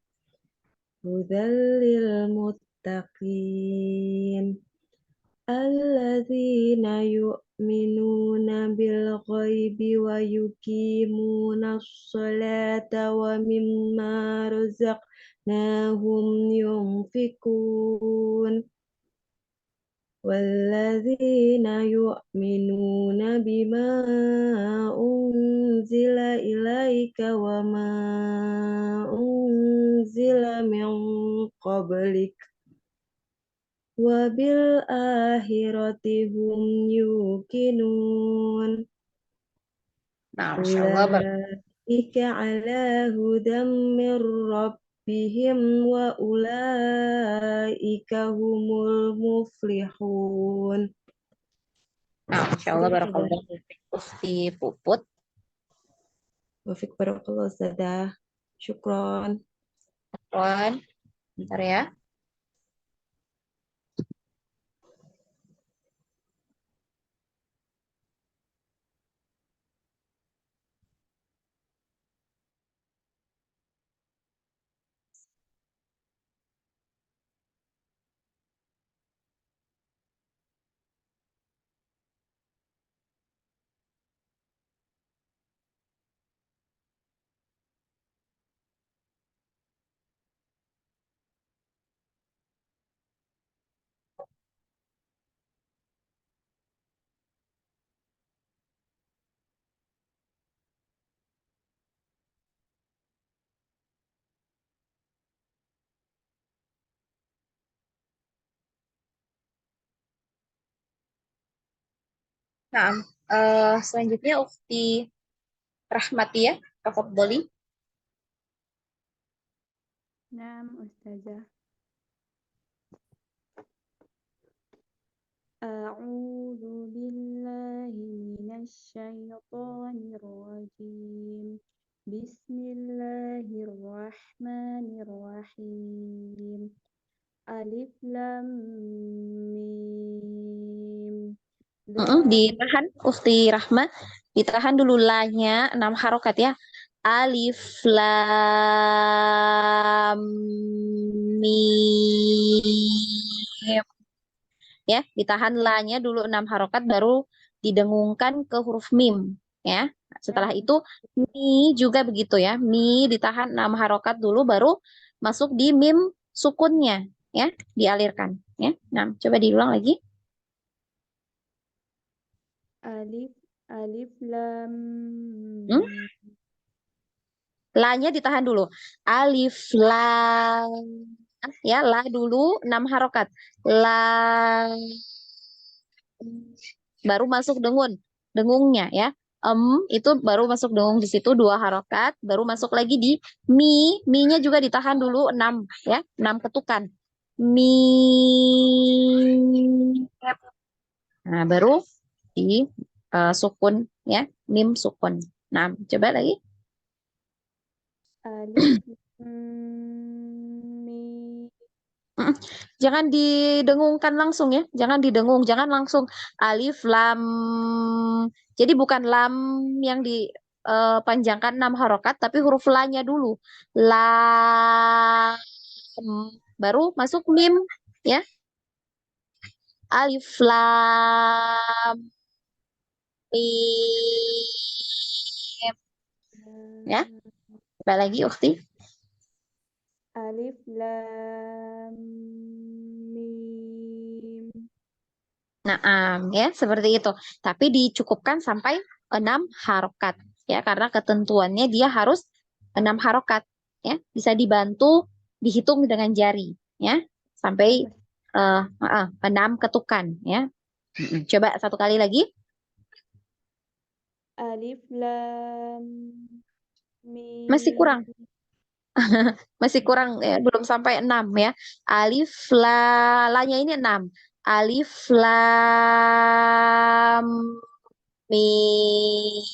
hudal lil muttaqin alladzina yu'minuna bil ghaibi wa yuqimuna sholata wa mimma razaqnahum yunfiqun walladzina yu'minuna bima unzila ilaika wa ma unzila min qablik wa bil akhirati hum yuqinun. Nah, Masya Allah. Ulaika ala hudam min rabbihim wa ulaika humul muflihun. Nah, Masya Allah. Itu Barakallahu fiik. Ukhti Puput. Wafik barakallahu Ustazah. Syukron. Wan. Bentar ya. Nah, selanjutnya Ukhti Rahmatia. Tafadholi. Naam, Ustazah. A'udzu billahi minasy syaithanir rajim. Bismillahirrahmanirrahim. Alif lam mim. Ditahan Ukhti Rahma. Ditahan dulu lanya 6 harokat ya. Alif lam mim. Ya, ditahan lanya dulu 6 harokat baru didengungkan ke huruf mim ya. Setelah itu mi juga begitu ya. Mi ditahan 6 harokat dulu baru masuk di mim sukunnya ya, dialirkan ya. Nah, coba diulang lagi. Alif lam La-nya ditahan dulu. Alif lam ya, la dulu 6 harokat. La baru masuk dengungnya ya. Itu baru masuk dengung di situ 2 harokat, baru masuk lagi di mi-nya juga ditahan dulu 6 ya, 6 ketukan. Mi. Nah, baru di sukun ya, mim sukun. Nah, coba lagi. Alif mim. Jangan didengungkan langsung ya, jangan didengung, jangan langsung alif lam. Jadi bukan lam yang dipanjangkan 6 harokat, tapi huruf la-nya dulu. Lam. Baru masuk mim ya. Alif lam mim. Ya. Coba lagi Ukhti. Alif lam mim. Nah, ya seperti itu. Tapi dicukupkan sampai 6 harokat ya, karena ketentuannya dia harus 6 harokat ya. Bisa dibantu dihitung dengan jari ya, sampai 6 ketukan ya. Coba satu kali lagi. Alif lam mim. Masih kurang. Masih kurang ya, belum sampai 6 ya. Alif la-nya ini 6. Alif lam mim.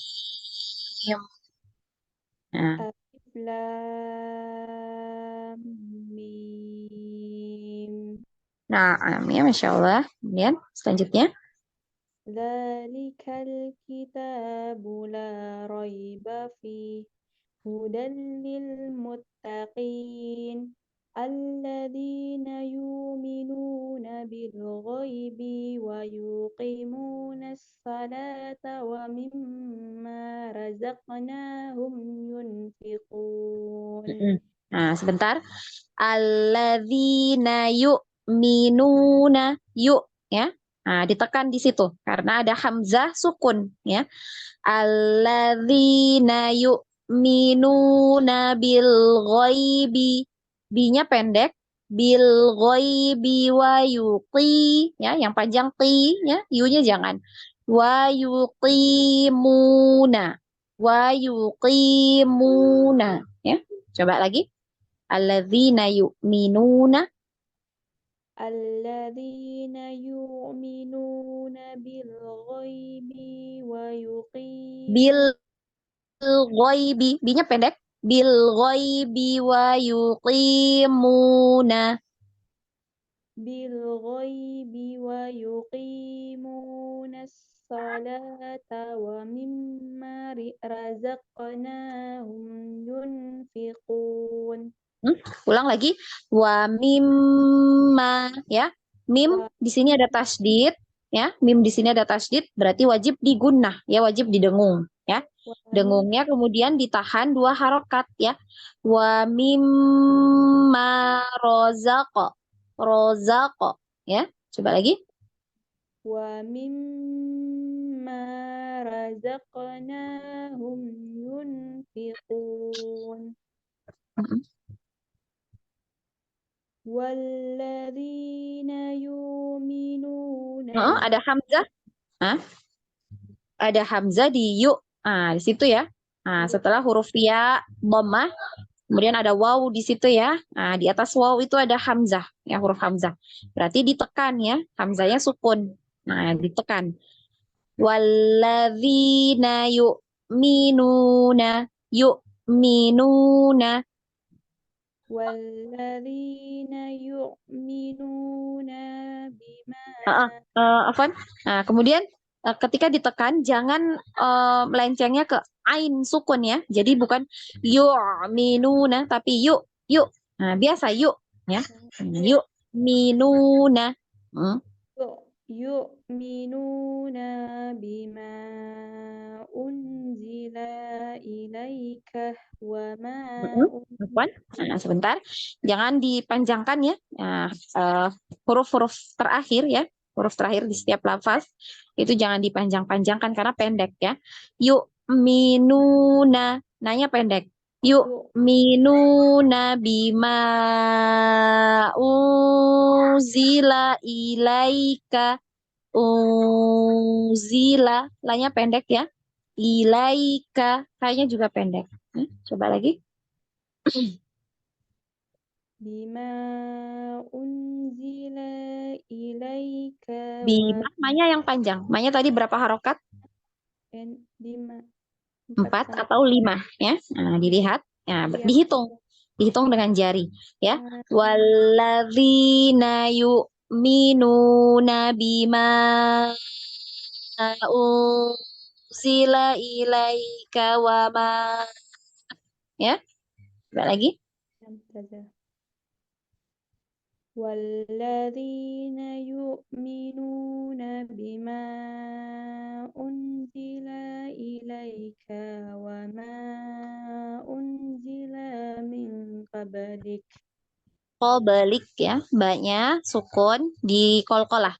Nah, Alif lam mim. nah ya, Masya Allah. Kemudian selanjutnya. Dzalikal kitabu la raiba fihi hudan lil muttaqin alladzina yu'minuna bil ghaibi wa yuqimuna as-salata wa mimma razaqnahum yunfiqun. Nah, sebentar. Alladzina yu'minuna ya. Nah, ditekan di situ karena ada hamzah sukun ya. Alladzina yu'minuna bil ghaibi. Bi-nya pendek, bil ghaibi wa yuqi, ya, yang panjang qi, ya, yu-nya jangan. Wa yuqimuna, wa yuqimuna, ya. Coba lagi. Alladzina yu'minuna الذين يؤمنون بالغيب bil ويقيمون ghaibi, bi-nya pendek. Bil ghaibi wa yuqimuna. بالغيب ويقيمون الصلاة ومما رزقناهم ينفقون. Ulang lagi. Wa mimma, ya. Mim di sini ada tasdid, ya. Mim di sini ada tasdid, berarti wajib digunnah, ya, wajib didengung, ya. Dengungnya kemudian ditahan 2 harokat, ya. Wa mimma rozaqo. Rozaqo, ya. Coba lagi. ومما رزقناهم ينفقون. والذين يؤمنون Ada hamzah. Ada hamzah di yuk. Nah, di situ ya. Nah, setelah huruf ya, dhammah, kemudian ada waw di situ ya. Nah, di atas waw itu ada hamzah, ya, huruf hamzah. Berarti ditekan ya, hamzahnya sukun. Nah, ditekan. Walladzina yu'minuna, yu'minuna. والذين يؤمنون بما Afwan. Nah, kemudian ketika ditekan jangan melencengnya ke ain sukun ya. Jadi bukan yu'minuna tapi yuk, yuk. Nah, biasa yuk ya. Yuk minuna. يؤمنون بما أنزل إليك وما Afwan. Nah, sebentar. Jangan dipanjangkan ya. Nah, huruf-huruf terakhir ya. Huruf terakhir di setiap lafaz itu jangan dipanjang-panjangkan karena pendek ya. Yuk minuna, nanya pendek. Yuk minuna bima unzila ilaika. Unzila, lanya pendek ya. Ilaika, kayaknya juga pendek. Coba lagi. بما أنزل إليك Bima, manya yang panjang. Manya tadi berapa harokat? بما 4 atau 5 ya. Nah, dilihat. Nah, dihitung. Dihitung dengan jari ya. Walladzina yu'minuna bima unzila ilaika wa ma, ya. Coba lagi. والذين يؤمنون بما أنزل إليك وما أنزل من قبلك. Qablik ya, banyak sukun di qalqalah.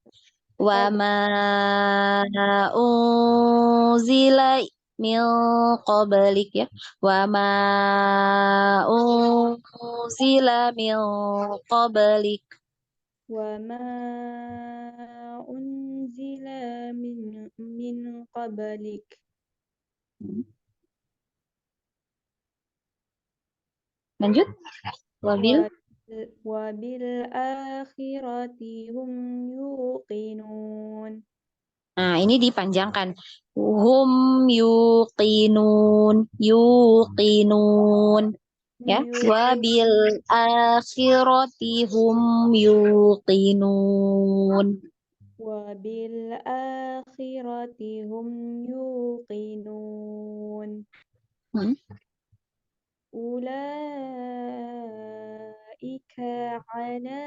Wa ma unzila min qablik ya. Wa ma unzila min qablik. وما أنزل من قبلك. Lanjut. Wabil وبالآخرة هم يوقنون. Nah, ini dipanjangkan. Hum yuqinun, yuqinun. Ya, wabil akhirati hum yuqinun. وبالآخرة هم يوقنون. أولئك على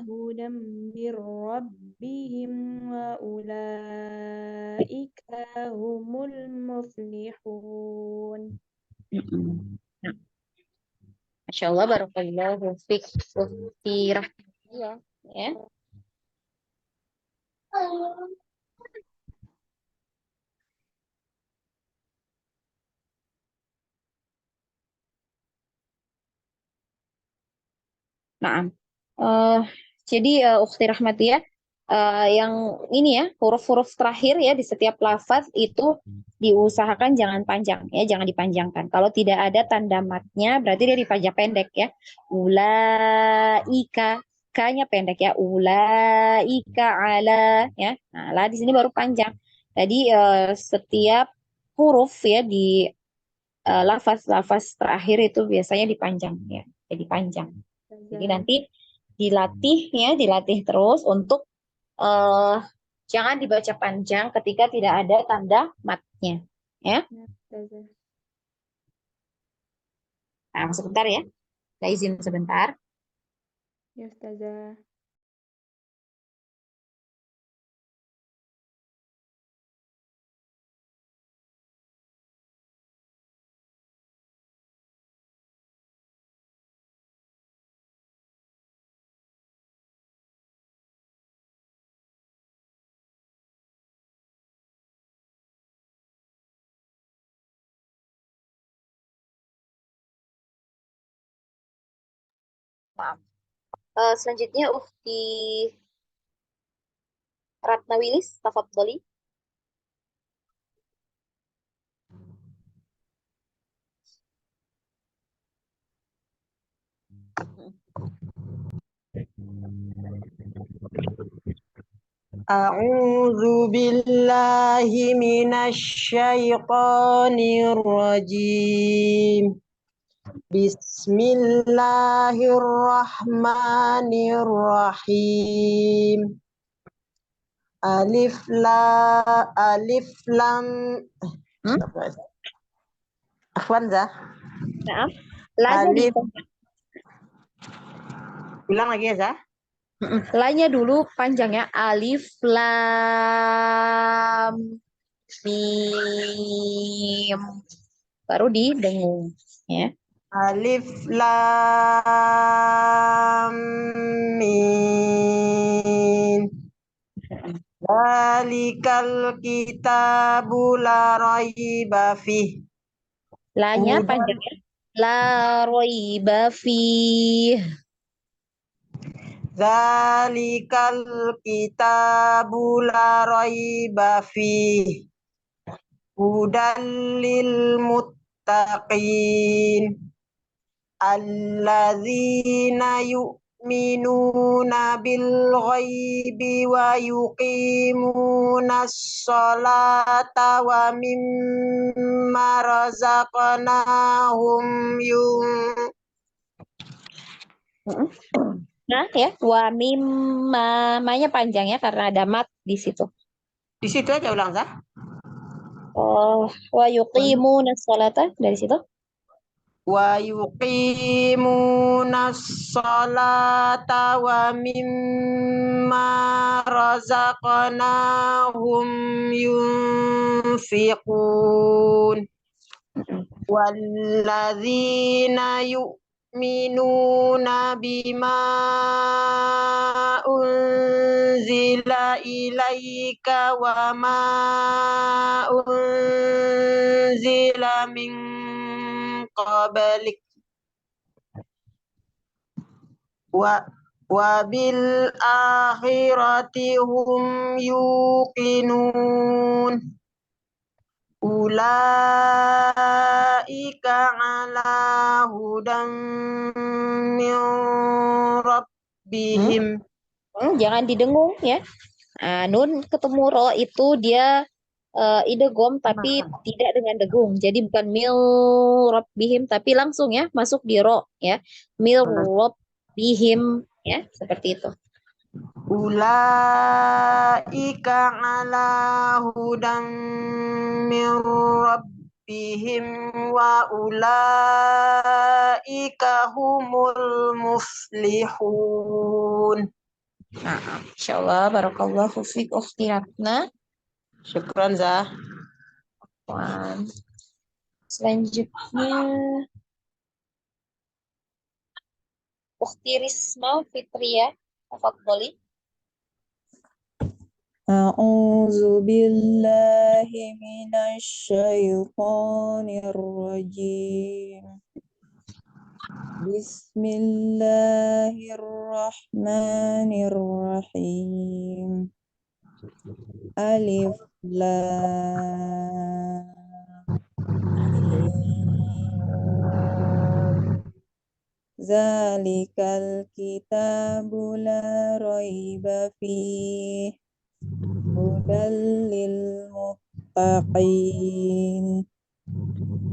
هدى من ربهم وأولئك هم المفلحون. Masya Allah, barakallahu fiik fi rahmatullah ya. Nah, Eh, jadi Ukhti Rahmatia, yang ini ya huruf-huruf terakhir ya di setiap lafaz itu diusahakan jangan panjang ya, jangan dipanjangkan. Kalau tidak ada tanda matnya berarti dia dipanjang pendek ya. Ulaika, k-nya pendek ya. Ulaika ala ya. Nah, lah di sini baru panjang. Tadi setiap huruf ya di lafaz-lafaz terakhir itu biasanya dipanjang ya. Jadi panjang. Jadi nanti dilatih ya, dilatih terus untuk eh jangan dibaca panjang ketika tidak ada tanda matnya, ya. Ustazah. Nah, sebentar ya, saya izin sebentar. Ya, Ustazah. Maaf. Selanjutnya Ufti Ratna Wilis, tafadholi. A'udzu billahi minasyaitonir rajim. Bismillahirrahmanirrahim. Alif lam. Afwan Zah. Nah, lanya di Alif. Ulang lagi ya Zah. lanya dulu panjangnya alif lam mim baru didengung ya. Alif lam mim. Zalikal kitabu la raiba fih. Lanya Hudan. panjangnya la roiba fih. Zalikal kitabu la raiba fih. Hudan lil muttaqin. Alladzina yu'minuna bil ghaibi wa yuqimuna sholata wa mimma razaqnahum Nah ya, wa mimma, manya panjang ya karena ada mat di situ. Di situ aja ulang Zah. Oh, wa yuqimuna sholata dari situ. Wa yuqimuna sholata wa mimma razaqnahum yunfiqun. Walladzina yu'minuna bima unzila ilaika wa ma unzila min qablik wa bil akhirati hum yuqinun. Ulaika ala hudan min rabbihim. Jangan didengung ya. Nun ketemu ro itu dia idgham tapi tidak dengan degung. Jadi bukan mil rabbihim tapi langsung ya masuk di ro ya. Mil rabbihim ya, seperti itu. Ulaika ala hudan min rabbihim wa ulaika humul muflihun. Nah, insyaallah barakallahu fiik Ukhti Ratna. Syukran Zah. Selanjutnya Ukhti Risma Fitria, tafadholi. A'udzu billahi minasy syaithanir rajim. Bismillahirrahmanirrahim. Alif Lam Mim. Zalikal kitabu la raiba fih. Hudal lil muttaqin.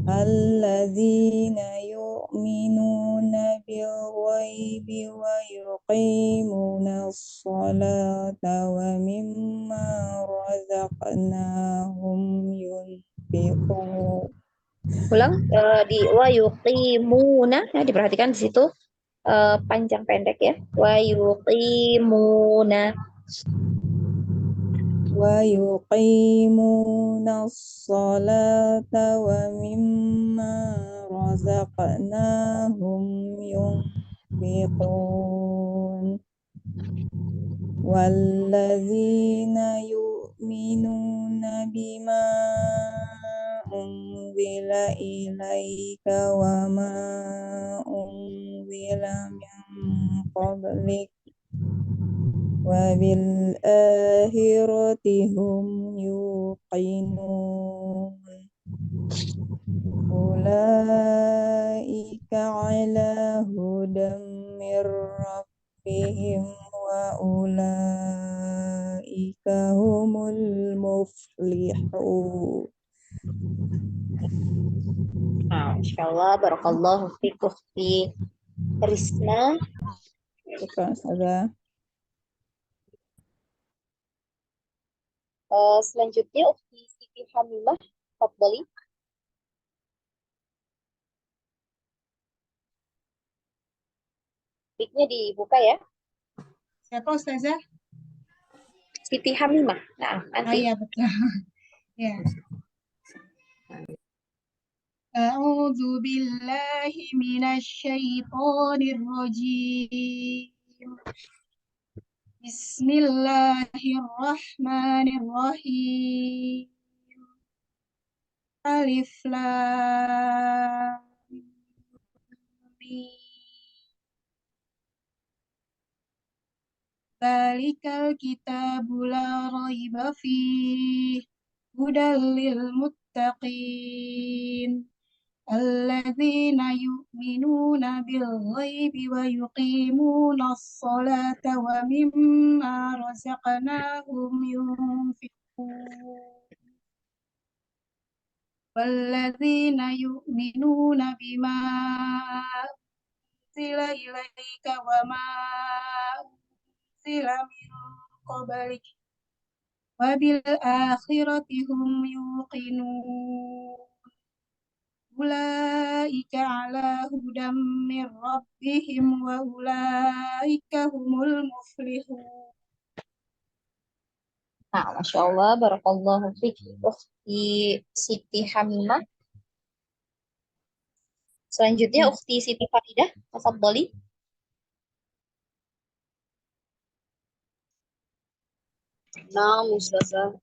Alladzina yu'minuna bil ghaibi wa yuqimuna as-salata wa mimma razaqnahum yunfiqun. Ulang di wa yuqimuna. Nah, diperhatikan di situ panjang pendek ya. Wa yuqimuna. Wa yuqimuna as-salata wa mimma razaqnahum yunfiqun. Walladzina yu'minuna bima unzila ilaika wa ma unzila min qablik wa bil akhirati hum yuqinun. Ulaika ala hudam mir rabbihim wa ulaika humul muflihun. Masya Allah, barakallahu fiik Ukhti Risna. Syukran, Ustazah. Selanjutnya Ukhti Siti Hamimah, tafadhali. Mic-nya dibuka ya. Siapa Ustazah? Siti Hamimah. Nah, Oh nanti. iya betul. Ya. A'udzu billahi minasyaitonir rajim. Bismillahirrahmanirrahim. Alif Lam Mim. Zalikal kitabu la raiba fih. Hudal lil muttaqin. Alladzina yu'minuna bil ghaibi wa yuqimuna as-salata wa mimma razaqnahum yunfiqun. Walladzina yu'minuna bima unzila ilaika wa ma unzila min qablik wa bil akhirati hum yuqinun. Ulaika ala hudam mir rabbihim wa ulaika humul muflihun. Nah, Masya Allah, barakallahu fiik Ukhti Siti Hamimah. Selanjutnya Ukhti Siti Faridah, tafadhali. Nah, Ustazah.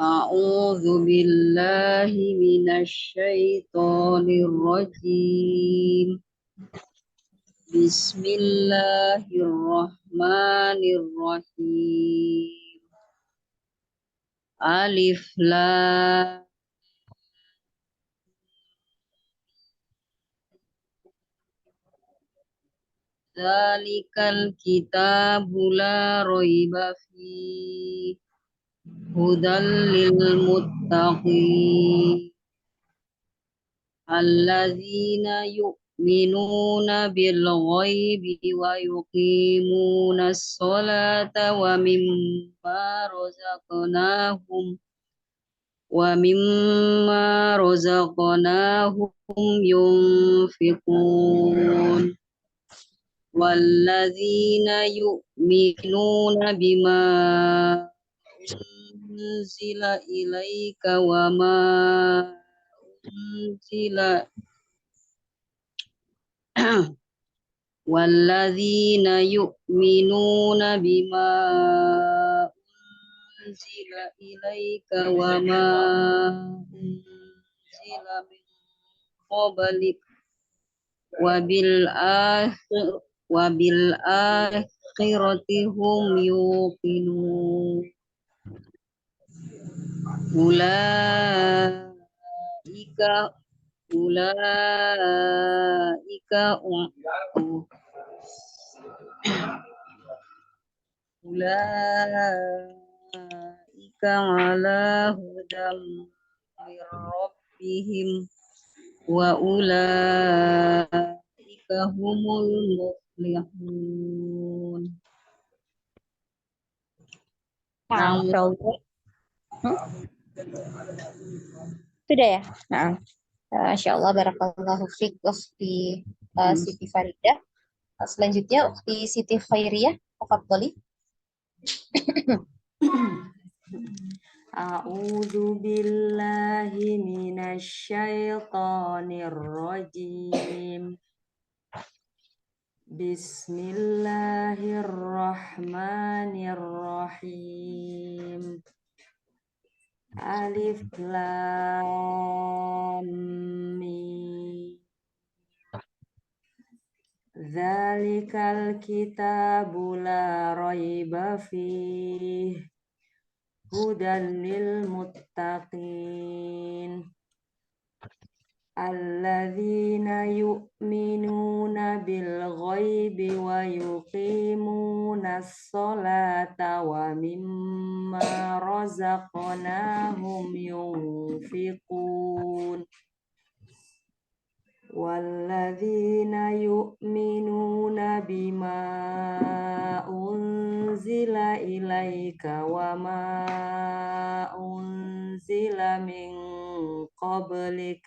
A'udzu billahi minasyaitonir rajim. Bismillahirrahmanirrahim. Alif Lam Zalikal kitabu la raiba fihi. Hudal lil muttaqin. Alladzina yu'minuna bil ghaibi wa yuqimuna as-salata wa mimma razaqnahum yunfiqun. Walladzina yu'minuna bima unzila ilaika wa ma unzila walladzina yu'minuna bima unzila ilaika wa ma min qablik wabil akhirati hum yuqinun. Ulaika ulaika ulaika ala hudam min rabbihim wa ulaika humul muflihun. Nah, Masya sudah ya? Nah, Masya Allah, barakallahu fiq, Ukhti Siti Faridah. Selanjutnya, Ukhti Siti Khairiyah, tafadhali. A'udzu billahi minasyaitonir rajim. Bismillahirrahmanirrahim. Alif lam mim. Dzalikal kitabu la raiba fihi hudan lil muttaqin alladzina yu'minuna bil ghaibi wa yuqimunas sholata wa mimma razaqnahum yunfiqun walladzina yu'minuna bima unzila ilaika wa ma unzila min qablik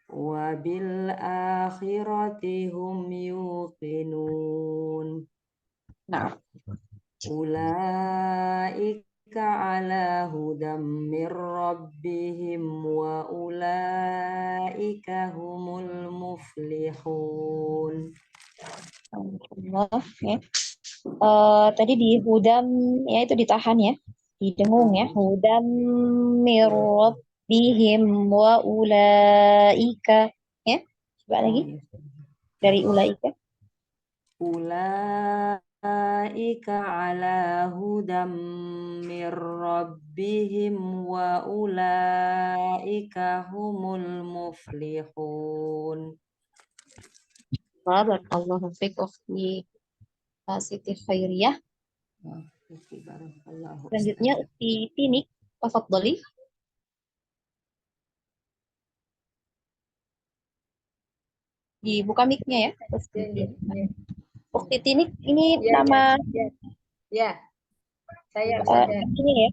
wa bil akhirati hum yuqinun. Nah, Ulaika ala hudam mir rabbihim wa ulaika humul muflihun. Allah, ya. Tadi di hudam, ya itu ditahan ya, didengung ya. Hudam mir rabbihim wa ulaika, ya. Coba lagi dari ulaika. Ulaika ala hudam mir rabbihim wa ulaika humul muflihun. Barakallahu fiik, Ukhti Siti Khairiyah. Selanjutnya Ukhti Tinik, tafadhali. Dibuka mic-nya ya. Ukhti Tinik, ini nama Saya ini ya.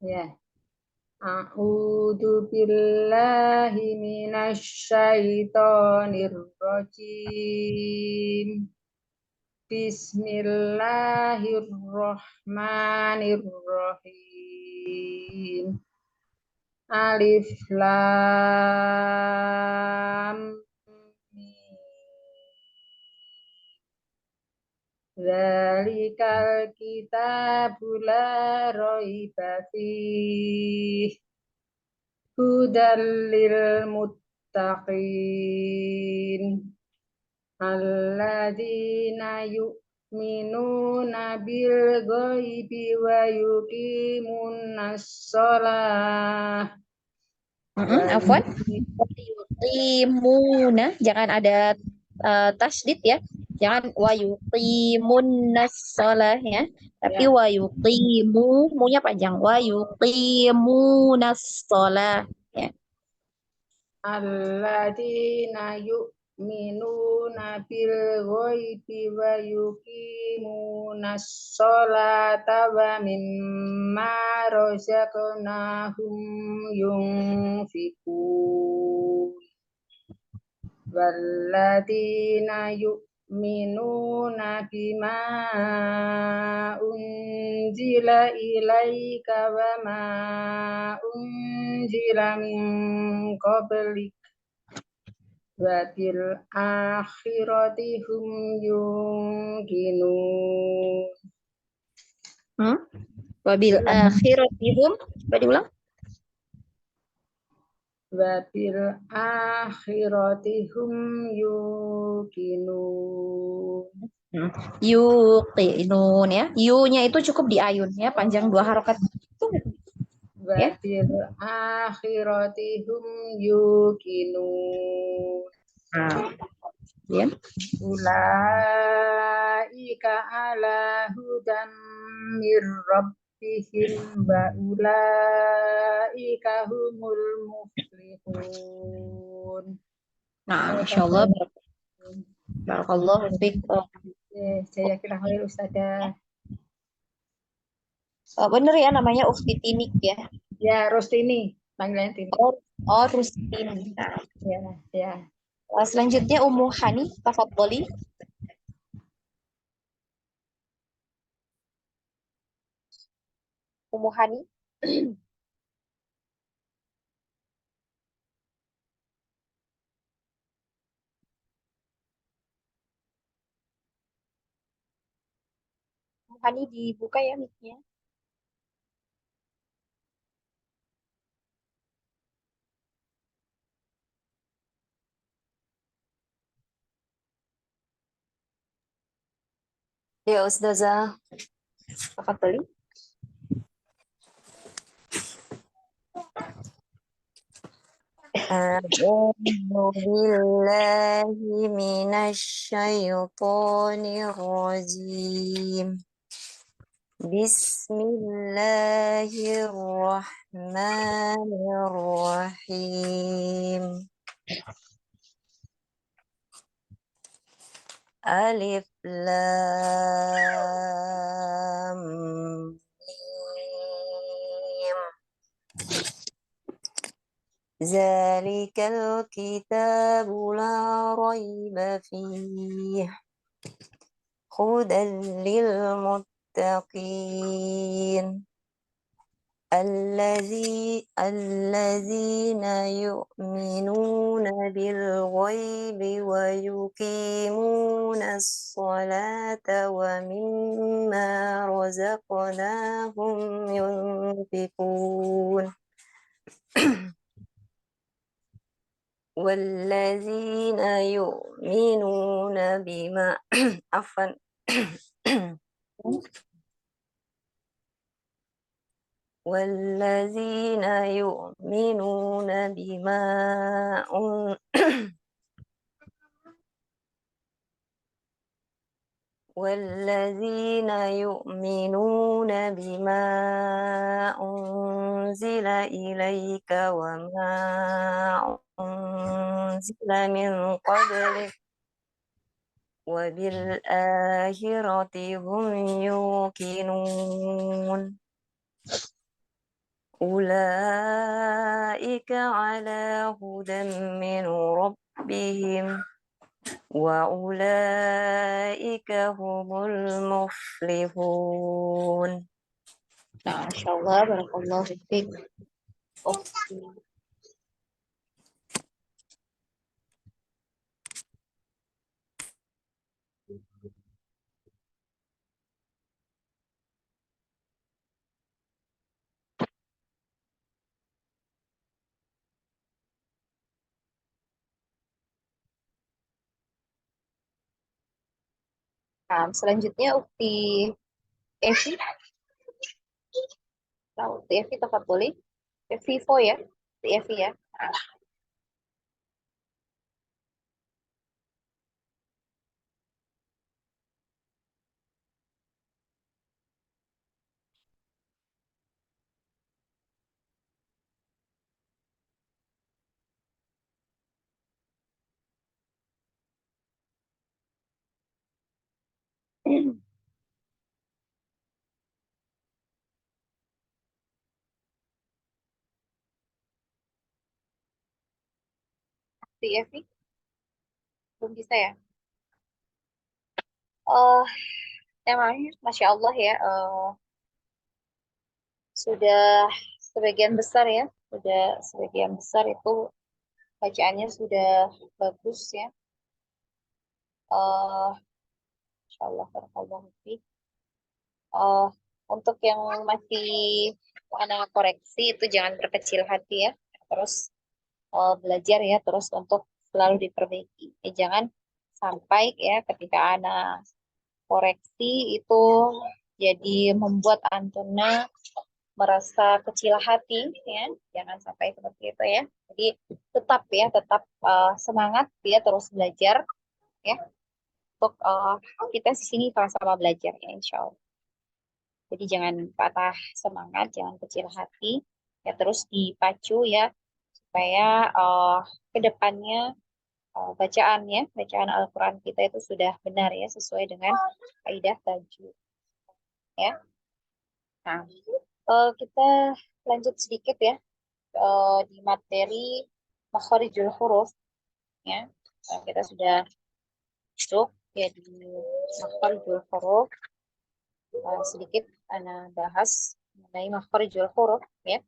Ya. A'udzu billahi minasyaitonir rajim. Bismillahirrahmanirrahim. Alif lam mim. Dzalikal kitabu la raiba fihi hudal lil muttaqin alladzina yu'minuna bil ghaibi wa yuqimunas shalah. Afwan. Yuqimuna, jangan ada tasydid ya. Jangan wa yuqimunas shalah ya. Tapi wa yuqimu, munya panjang. Wa yuqimunas shalah ya. Alladzina yu'minuna bil ghaibi wa yuqimunas sholata wa mimma razaqnahum yunfiqun walladzina yu'minuna bima unzila ilaika wa ma unzila min qablik wa bil akhirati hum yuqinun. Wa bil akhirati hum, coba diulang. wa bil akhirati hum yuqinun. Yuqinun ya. Yu-nya itu cukup di ayun ya, panjang 2 harokat. Wa Ya. bil akhirati hum yuqinun. Nah, ya. Ulaika ala hudan mir rabbihim wa ulaika humul muflihun. Nah, insyaallah barakallahu fiik. Jazakallahu khair Ustazah. Bener ya namanya Ukti Tinik ya. Ya, Rostini, panggilan Tini. Oh, Rustini. Nah, Ya. selanjutnya Ummu Hani, tafadholi. Ummu Hani. Ummu Hani dibuka ya mic-nya. Ya Ustazah. Tafadholi. A'udzu billahi minasyaitonir rajim. Bismillahirrahmanirrahim. Alif Lam Mim. Zalikal kitabu la raiba fihi hudan lil muttaqin allazina yu'minuna bil ghaibi wa yuqimuna as-salata wa mimma razaqnahum yunfiqun والذين يؤمنون بما عفوا والذين يؤمنون بما والذين يؤمنون بما أنزل إليك وما أنزل من قبلك وبالآخرة هم يوقنون أولئك على هدى من ربهم وأولئك هم المفلحون. Nah, insyaallah barakallahu fiik. Nah, selanjutnya Ukti Evi. Nah, Ukti Evi tafadholi. Vivo ya. Ukti Evi ya. Nah. Ukti Evi belum bisa ya. Temanya Masya Allah ya. Sudah sebagian besar ya. Sudah sebagian besar itu bacaannya sudah bagus ya. Masya Allah barakallahu fiik. Untuk yang masih anak koreksi itu jangan berkecil hati ya. Terus belajar ya terus untuk selalu diperbaiki. Jangan sampai ya ketika anak koreksi itu jadi membuat Antuna merasa kecil hati ya, jangan sampai seperti itu ya. Jadi tetap semangat ya terus belajar ya. Untuk kita di sini sama-sama belajar ya insya Allah. Jadi jangan patah semangat, jangan kecil hati ya, terus dipacu ya supaya ke depannya bacaan Al-Quran kita itu sudah benar ya sesuai dengan kaidah tajwid ya. Nah, kita lanjut sedikit ya di materi makharijul huruf ya. Nah, kita sudah masuk ya di makharijul huruf. Sedikit ana bahas mengenai makharijul huruf ya.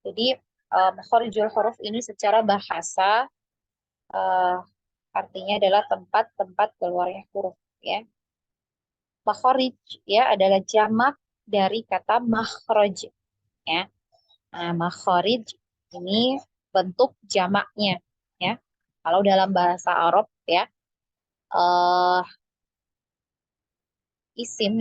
Jadi makharijul huruf ini secara bahasa artinya adalah tempat-tempat keluarnya huruf ya. Makharij ya adalah jamak dari kata makhraj ya. Nah, makharij ini bentuk jamaknya ya. Kalau dalam bahasa Arab ya isim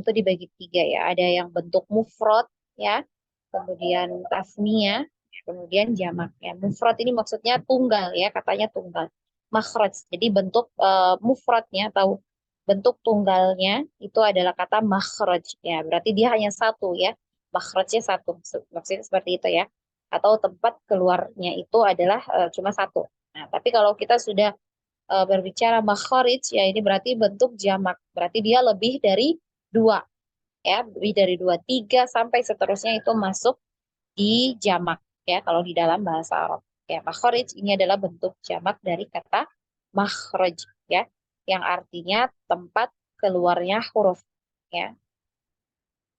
itu dibagi 3 ya. Ada yang bentuk mufrad ya, kemudian tasniyah, kemudian jamak ya. Mufrad ini maksudnya tunggal ya, katanya tunggal. Makhraj. Jadi bentuk mufradnya atau bentuk tunggalnya itu adalah kata makhraj ya. Berarti dia hanya satu ya. Makhrajnya satu. Maksudnya seperti itu ya. Atau tempat keluarnya itu adalah cuma satu. Nah, tapi kalau kita sudah berbicara makharij ya ini berarti bentuk jamak, berarti dia lebih dari 2 ya, lebih dari 2, 3 sampai seterusnya itu masuk di jamak ya kalau di dalam bahasa Arab ya. Makharij ini adalah bentuk jamak dari kata makhraj ya, yang artinya tempat keluarnya huruf ya,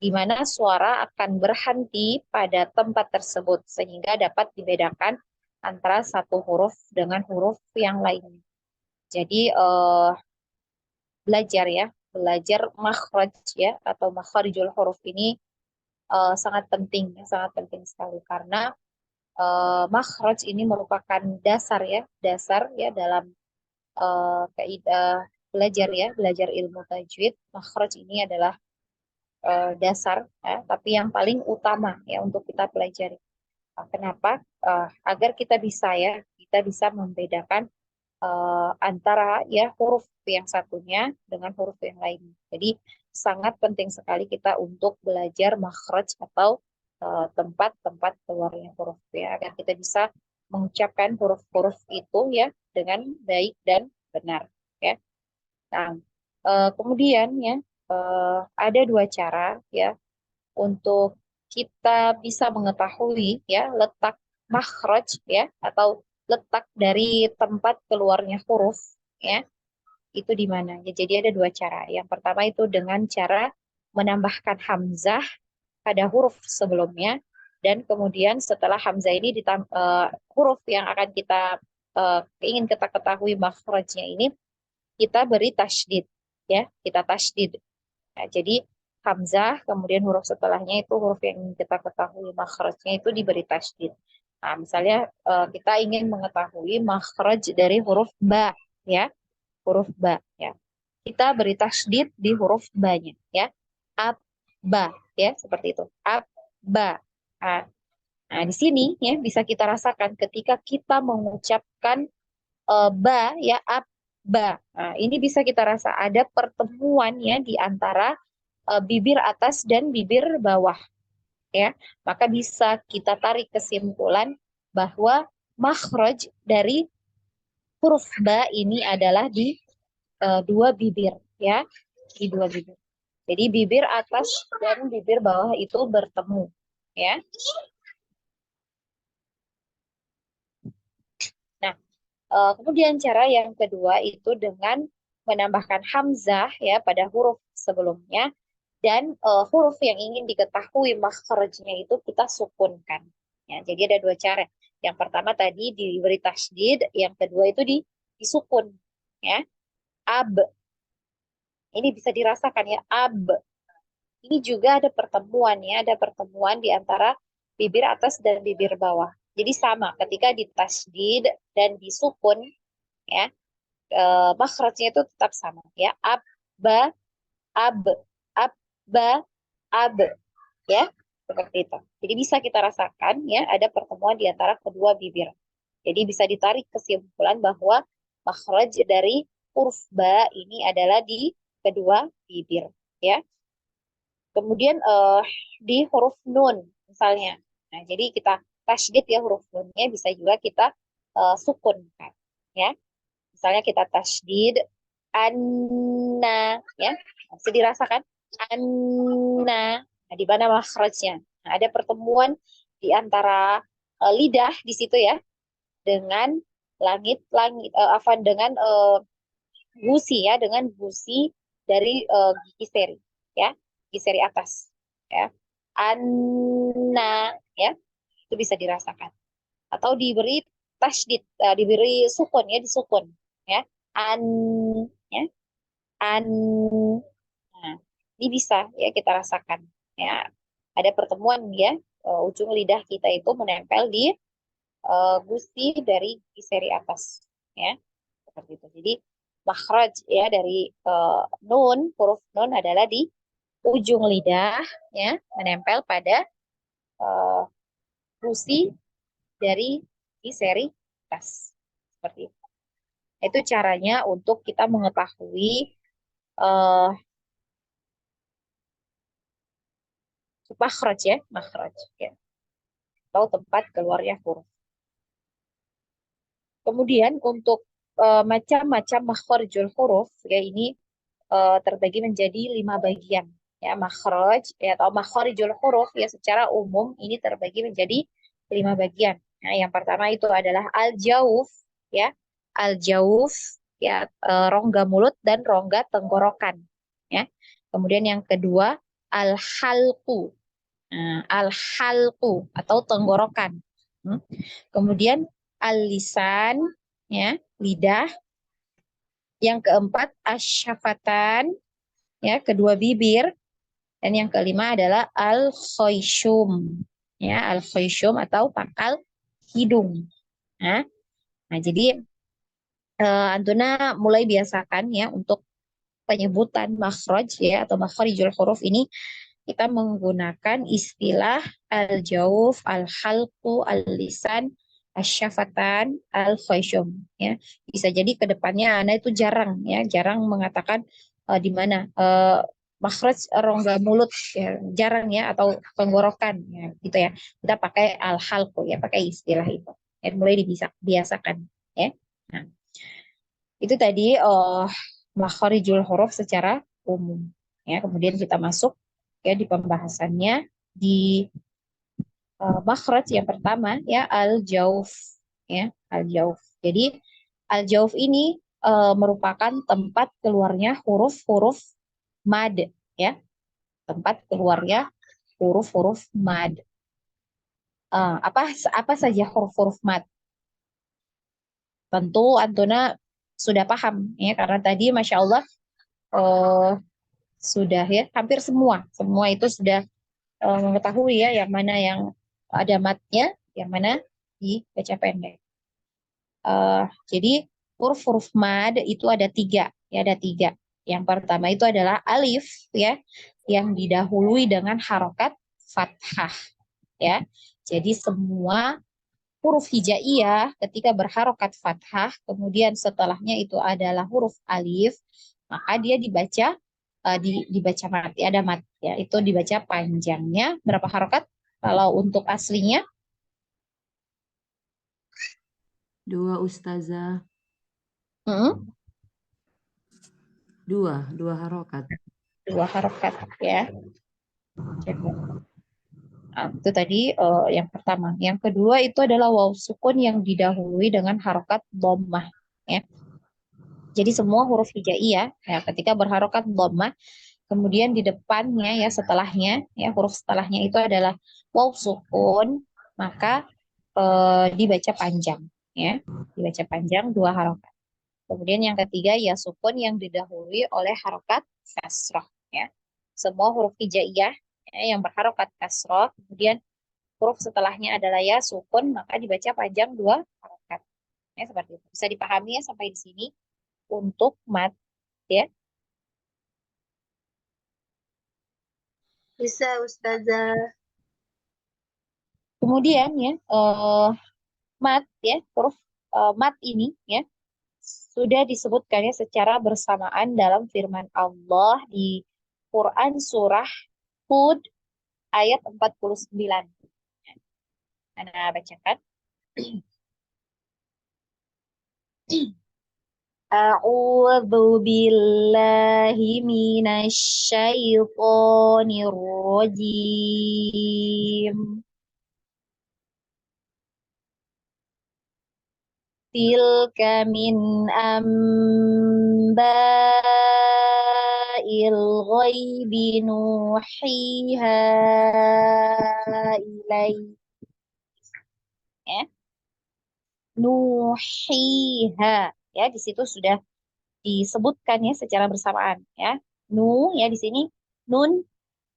di mana suara akan berhenti pada tempat tersebut sehingga dapat dibedakan antara satu huruf dengan huruf yang lainnya. Jadi belajar makhraj ya atau makharijul huruf ini sangat penting sekali karena makhraj ini merupakan dasar ya dalam kaidah belajar ilmu tajwid. Makhraj ini adalah dasar ya, tapi yang paling utama ya untuk kita pelajari. Kenapa? Agar kita bisa membedakan antara ya huruf yang satunya dengan huruf yang lain. Jadi sangat penting sekali kita untuk belajar makhraj atau tempat-tempat keluarnya huruf ya, agar kita bisa mengucapkan huruf-huruf itu ya dengan baik dan benar ya. Nah, kemudian ya ada 2 cara ya untuk kita bisa mengetahui ya letak makhraj ya atau letak dari tempat keluarnya huruf ya itu di mana ya. Jadi ada 2 cara. Yang pertama itu dengan cara menambahkan hamzah pada huruf sebelumnya, dan kemudian setelah hamzah ini huruf yang akan kita ingin kita ketahui makhrajnya ini kita beri tasydid ya, kita tasydid. Nah, jadi hamzah kemudian huruf setelahnya itu huruf yang ingin kita ketahui makhrajnya itu diberi tasydid. Nah, misalnya kita ingin mengetahui makhraj dari huruf ba ya, huruf ba ya. Kita beri tasydid di huruf ba-nya ya. Ab-ba ya, seperti itu. Ab-ba. Nah, di sini ya bisa kita rasakan ketika kita mengucapkan ba ya, ab-ba. Nah, ini bisa kita rasa ada pertemuan ya di antara bibir atas dan bibir bawah. Ya, maka bisa kita tarik kesimpulan bahwa makhraj dari huruf ba ini adalah di 2 bibir ya, di 2 bibir. Jadi bibir atas dan bibir bawah itu bertemu ya. Nah, kemudian cara yang kedua itu dengan menambahkan hamzah ya pada huruf sebelumnya. Dan huruf yang ingin diketahui makhrajnya itu kita sukunkan. Ya, jadi ada 2 cara. Yang pertama tadi diberi tasydid, yang kedua itu disukun. Ya. Ab. Ini bisa dirasakan ya, ab. Ini juga ada pertemuan ya, ada pertemuan di antara bibir atas dan bibir bawah. Jadi sama ketika ditasydid dan disukun ya, makhrajnya itu tetap sama ya. Abba, ab, abba, ab ya, seperti itu. Jadi bisa kita rasakan ya ada pertemuan di antara kedua bibir. Jadi bisa ditarik kesimpulan bahwa makhraj dari huruf ba ini adalah di kedua bibir ya. Kemudian di huruf nun misalnya. Nah, jadi kita tasydid ya huruf nunnya, bisa juga kita sukunkan ya. Misalnya kita tasydid anna ya. Bisa dirasakan anna. Nah, di mana makhrajnya? Nah, ada pertemuan di antara lidah di situ ya dengan langit-langit dengan gusi ya, dengan gusi dari gigi seri ya, gigi seri atas ya. Anna ya, itu bisa dirasakan. Atau diberi tasydid, diberi sukun ya, disukun ya. An ya. An. Nah, ini bisa ya kita rasakan ya. Ada pertemuan ya, ujung lidah kita itu menempel di gusi dari gigi seri atas ya. Seperti itu. Jadi makhraj ya dari nun, huruf nun adalah di ujung lidah ya, menempel pada gusi dari gigi seri atas. Seperti itu. Itu caranya untuk kita mengetahui makhraj ya, makhraj ya, atau tempat keluarnya huruf. Kemudian untuk macam-macam makhrijul huruf ya, ini terbagi menjadi 5 bagian ya. Makhraj ya, atau makhrijul huruf ya secara umum ini terbagi menjadi 5 bagian. Nah, yang pertama itu adalah al-jauf ya. Al-jauf ya, rongga mulut dan rongga tenggorokan ya. Kemudian yang kedua al-halqu. Nah, al-halqu atau tenggorokan. Kemudian al-lisan ya, lidah. Yang keempat asyafatan ya, kedua bibir. Dan yang kelima adalah al-khayshum ya, al-khayshum atau pangkal hidung. Nah, jadi Antuna mulai biasakan ya untuk penyebutan makhraj ya atau makhrijul huruf ini kita menggunakan istilah al-jauf, al-halqu, al-lisan, asyafatan, al-khayshum ya. Bisa jadi ke depannya Ana itu jarang ya, jarang mengatakan di mana makhraj rongga mulut ya, jarang ya, atau tenggorokan ya gitu ya. Kita pakai al-halqu ya, pakai istilah itu. Ya, mulai dibiasakan ya. Nah, itu tadi makhrijul huruf secara umum ya. Kemudian kita masuk ya di pembahasannya di makhraj yang pertama ya, al-jauf ya, al-jauf. Jadi al-jauf ini merupakan tempat keluarnya huruf-huruf mad ya. Tempat keluarnya huruf-huruf mad. Apa saja huruf-huruf mad? Tentu Antuna sudah paham ya, karena tadi Masya Allah sudah ya, hampir semua itu sudah mengetahui ya yang mana yang ada matnya, yang mana dibaca pendek. Jadi huruf-huruf mad itu ada 3 ya, ada 3. Yang pertama itu adalah alif ya, yang didahului dengan harokat fathah ya. Jadi semua huruf hijaiyah ketika berharokat fathah, kemudian setelahnya itu adalah huruf alif, maka dia dibaca mat ya, ada mat ya, itu dibaca panjangnya berapa harokat kalau untuk aslinya? 2 Ustazah. 2 harokat. 2 harokat ya. Nah, itu tadi yang pertama. Yang kedua itu adalah waw sukun yang didahului dengan harokat dhammah ya. Jadi semua huruf hijaiyah ya ketika berharokat dhammah, kemudian di depannya ya, setelahnya ya, huruf setelahnya itu adalah waw sukun, maka dibaca panjang ya, dibaca panjang 2 harokat. Kemudian yang ketiga ya sukun yang didahului oleh harokat kasroh ya. Semua huruf hijaiyah ya, yang berharokat kasroh kemudian huruf setelahnya adalah ya sukun, maka dibaca panjang 2 harokat. Ya, seperti itu. Bisa dipahami ya sampai di sini untuk mat ya. Bisa Ustazah. Kemudian ya mat ya huruf mat ini ya sudah disebutkan ya secara bersamaan dalam firman Allah di Quran surah Hud ayat 49. Ana bacakan. A'udzu billahi minasyaitonir rajim. Tilka min amba'il ghaibi nuhiha ilaik. Ya. Nuhiha. Ya, di situ sudah disebutkan ya secara bersamaan ya. Nu ya di sini nun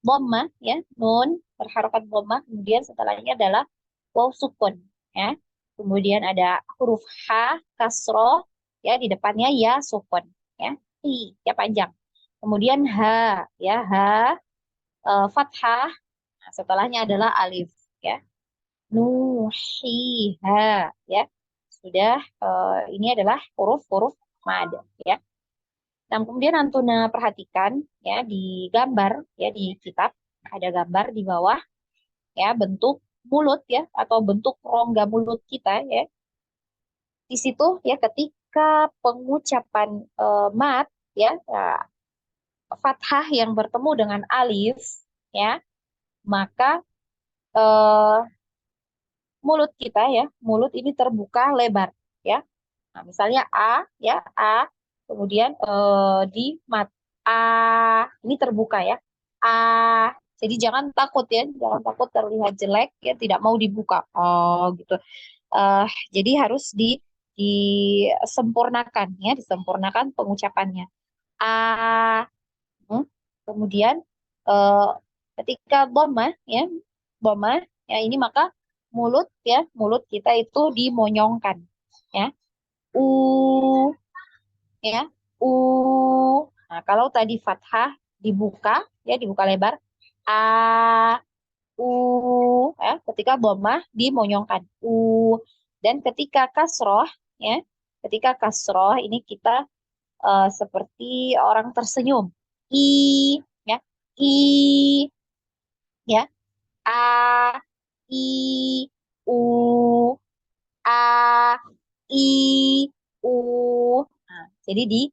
dhammah ya, nun berharokat dhammah, kemudian setelahnya adalah waw sukun ya. Kemudian ada huruf H kasroh ya di depannya ya sukun ya. I ya panjang. Kemudian H ya fathah. Nah, setelahnya adalah alif ya. Nuhiha ya. Sudah ini adalah huruf-huruf mad ya. Nah, kemudian Antuna perhatikan ya di gambar ya di kitab ada gambar di bawah ya bentuk mulut ya atau bentuk rongga mulut kita ya. Di situ ya ketika pengucapan mat ya fathah yang bertemu dengan alif ya maka mulut kita ya mulut ini terbuka lebar ya. Nah, misalnya A ya A kemudian di mat A ini terbuka ya A. Jadi jangan takut ya, jangan takut terlihat jelek ya, tidak mau dibuka. Oh gitu. Jadi harus disempurnakan ya, disempurnakan pengucapannya. A. Kemudian ketika dhammah ya, dhammah ya ini maka mulut ya, mulut kita itu dimonyongkan ya. U ya, u. Nah, kalau tadi fathah dibuka ya, dibuka lebar. A, u ya, ketika dhammah dimonyongkan u. Dan ketika kasroh ya, ketika kasroh ini kita seperti orang tersenyum. I ya, i ya. A, i, u, a, i, u. Nah, jadi di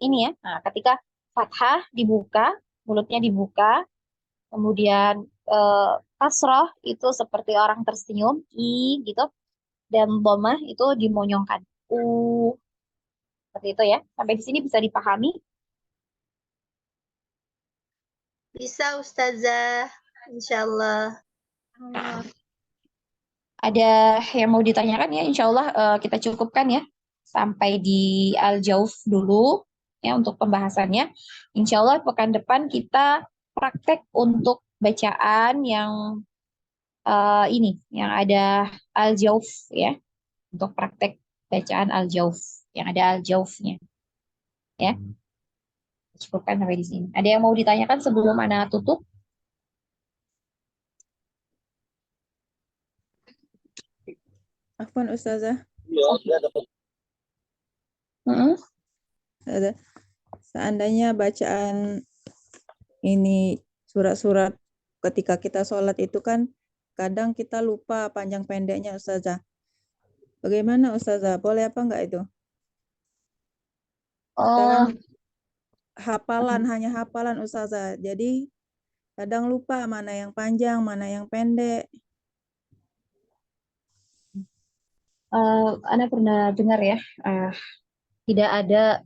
ini ya. Nah, ketika fathah dibuka, mulutnya dibuka, kemudian kasroh itu seperti orang tersenyum, i gitu, dan dhammah itu dimonyongkan, u. Seperti itu ya. Sampai di sini bisa dipahami? Bisa Ustazah. Insyaallah. Ada yang mau ditanyakan ya? Insya Allah kita cukupkan ya sampai di Al-Jauf dulu ya untuk pembahasannya. Insya Allah pekan depan kita praktek untuk bacaan yang ini yang ada Al-Jauf ya, untuk praktek bacaan Al-Jauf yang ada Al-Jaufnya ya. Cukupkan sampai di sini. Ada yang mau ditanyakan sebelum Ana tutup? Afwan Ustazah. Ustazah, seandainya bacaan ini surat-surat ketika kita sholat itu kan kadang kita lupa panjang pendeknya Ustazah. Bagaimana Ustazah? Boleh apa enggak itu? Kita kan hafalan, hanya hafalan Ustazah. Jadi kadang lupa mana yang panjang, mana yang pendek. Ana pernah dengar ya, tidak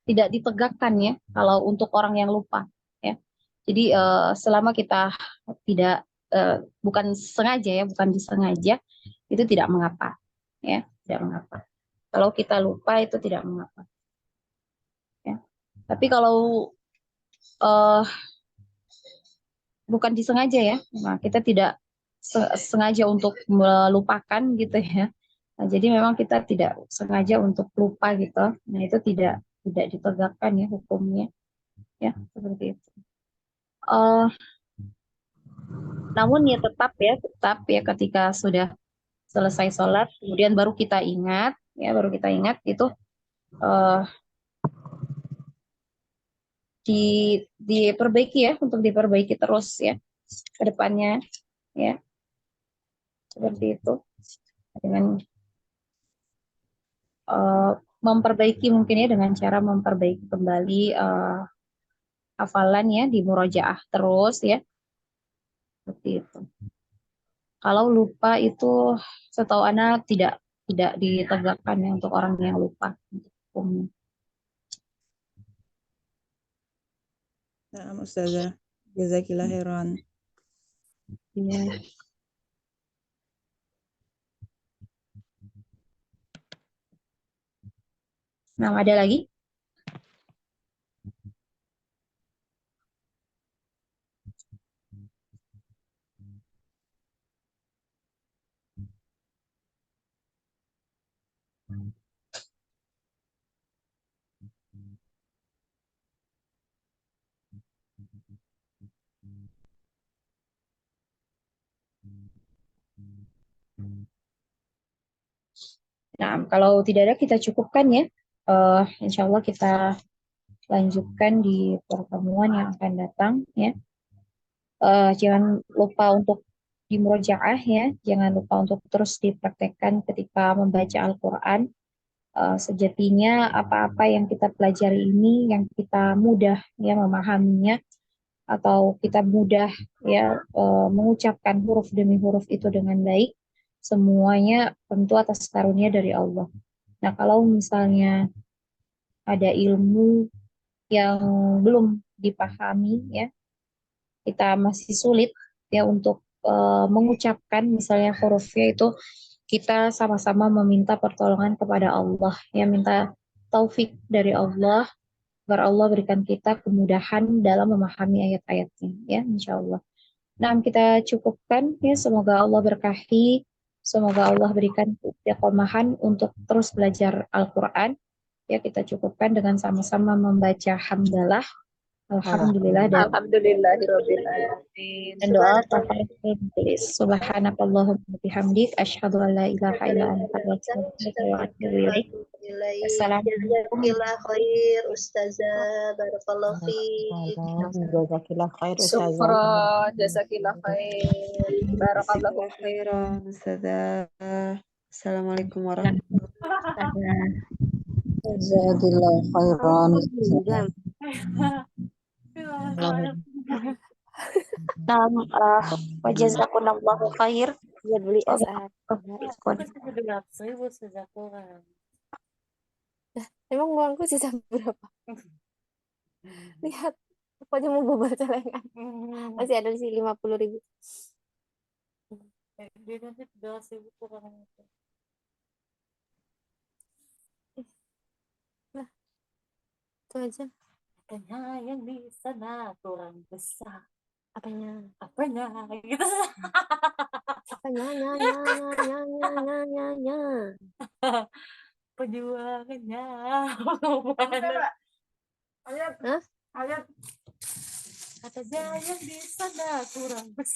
tidak ditegakkan ya kalau untuk orang yang lupa ya. Jadi selama kita tidak bukan sengaja ya, bukan disengaja, itu tidak mengapa ya, tidak mengapa. Kalau kita lupa itu tidak mengapa ya. Tapi kalau eh, bukan disengaja ya. Nah, kita tidak sengaja untuk melupakan gitu ya. Nah, jadi memang kita tidak sengaja untuk lupa gitu. Nah, itu tidak ditegakkan ya hukumnya. Ya, seperti itu. Namun ya tetap ya ketika sudah selesai sholat, kemudian baru kita ingat itu eh, diperbaiki ya, untuk diperbaiki terus ya ke depannya ya, seperti itu, dengan memperbaiki mungkin ya, dengan cara memperbaiki kembali hafalan ya, di murojaah terus ya, seperti itu. Kalau lupa itu setahu Ana tidak ditegakkan ya untuk orang yang lupa hukumnya. Nah, Ustazah, jazakillah khairan. Iya. Nah, ada lagi? Nah, kalau tidak ada kita cukupkan ya. Insya Allah kita lanjutkan di pertemuan yang akan datang ya. Jangan lupa untuk di murojaah ya. Jangan lupa untuk terus dipraktekkan ketika membaca Al-Quran. Sejatinya apa-apa yang kita pelajari ini, yang kita mudah ya memahaminya, atau kita mudah ya mengucapkan huruf demi huruf itu dengan baik, semuanya tentu atas karunia dari Allah. Nah, kalau misalnya ada ilmu yang belum dipahami ya, kita masih sulit ya untuk mengucapkan misalnya hurufnya itu, kita sama-sama meminta pertolongan kepada Allah ya, minta taufik dari Allah agar Allah berikan kita kemudahan dalam memahami ayat-ayatnya ya, insya Allah. Nah, kita cukupkan ya, semoga Allah berkahi, semoga Allah berikan istiqomahan untuk terus belajar Al-Quran. Ya, kita cukupkan dengan sama-sama membaca hamdalah, alhamdulillah, dan Alhamdulillahirabbil alamin. dan doa tafakur tulis. Subhanakallahumma bihamdik asyhadu an la ilaha illa anta astaghfiruka wa atubu ilaik. Assalamualaikum. Jazakallah khair Ustazah, barakallahu fiik. Jazakillah khair Ustazah. Syukran, jazakillah khair. Barakallahu khairan Ustazah. Assalamualaikum warahmatullahi wabarakatuh. Jazakillah khairan. Dan wajazakumullahu khair. Ya beli SR. Emang uangku sisa berapa? Lihat, pokoknya mau bubar celengan. Masih ada di sini 50.000. Dia nanti 12.000 kurang itu. Nah, itu aja. Apanya yang di sana kurang besar. Apanya gitu. Apanya Perjuangannya. Ayat. Katanya yang di sana kurang besar.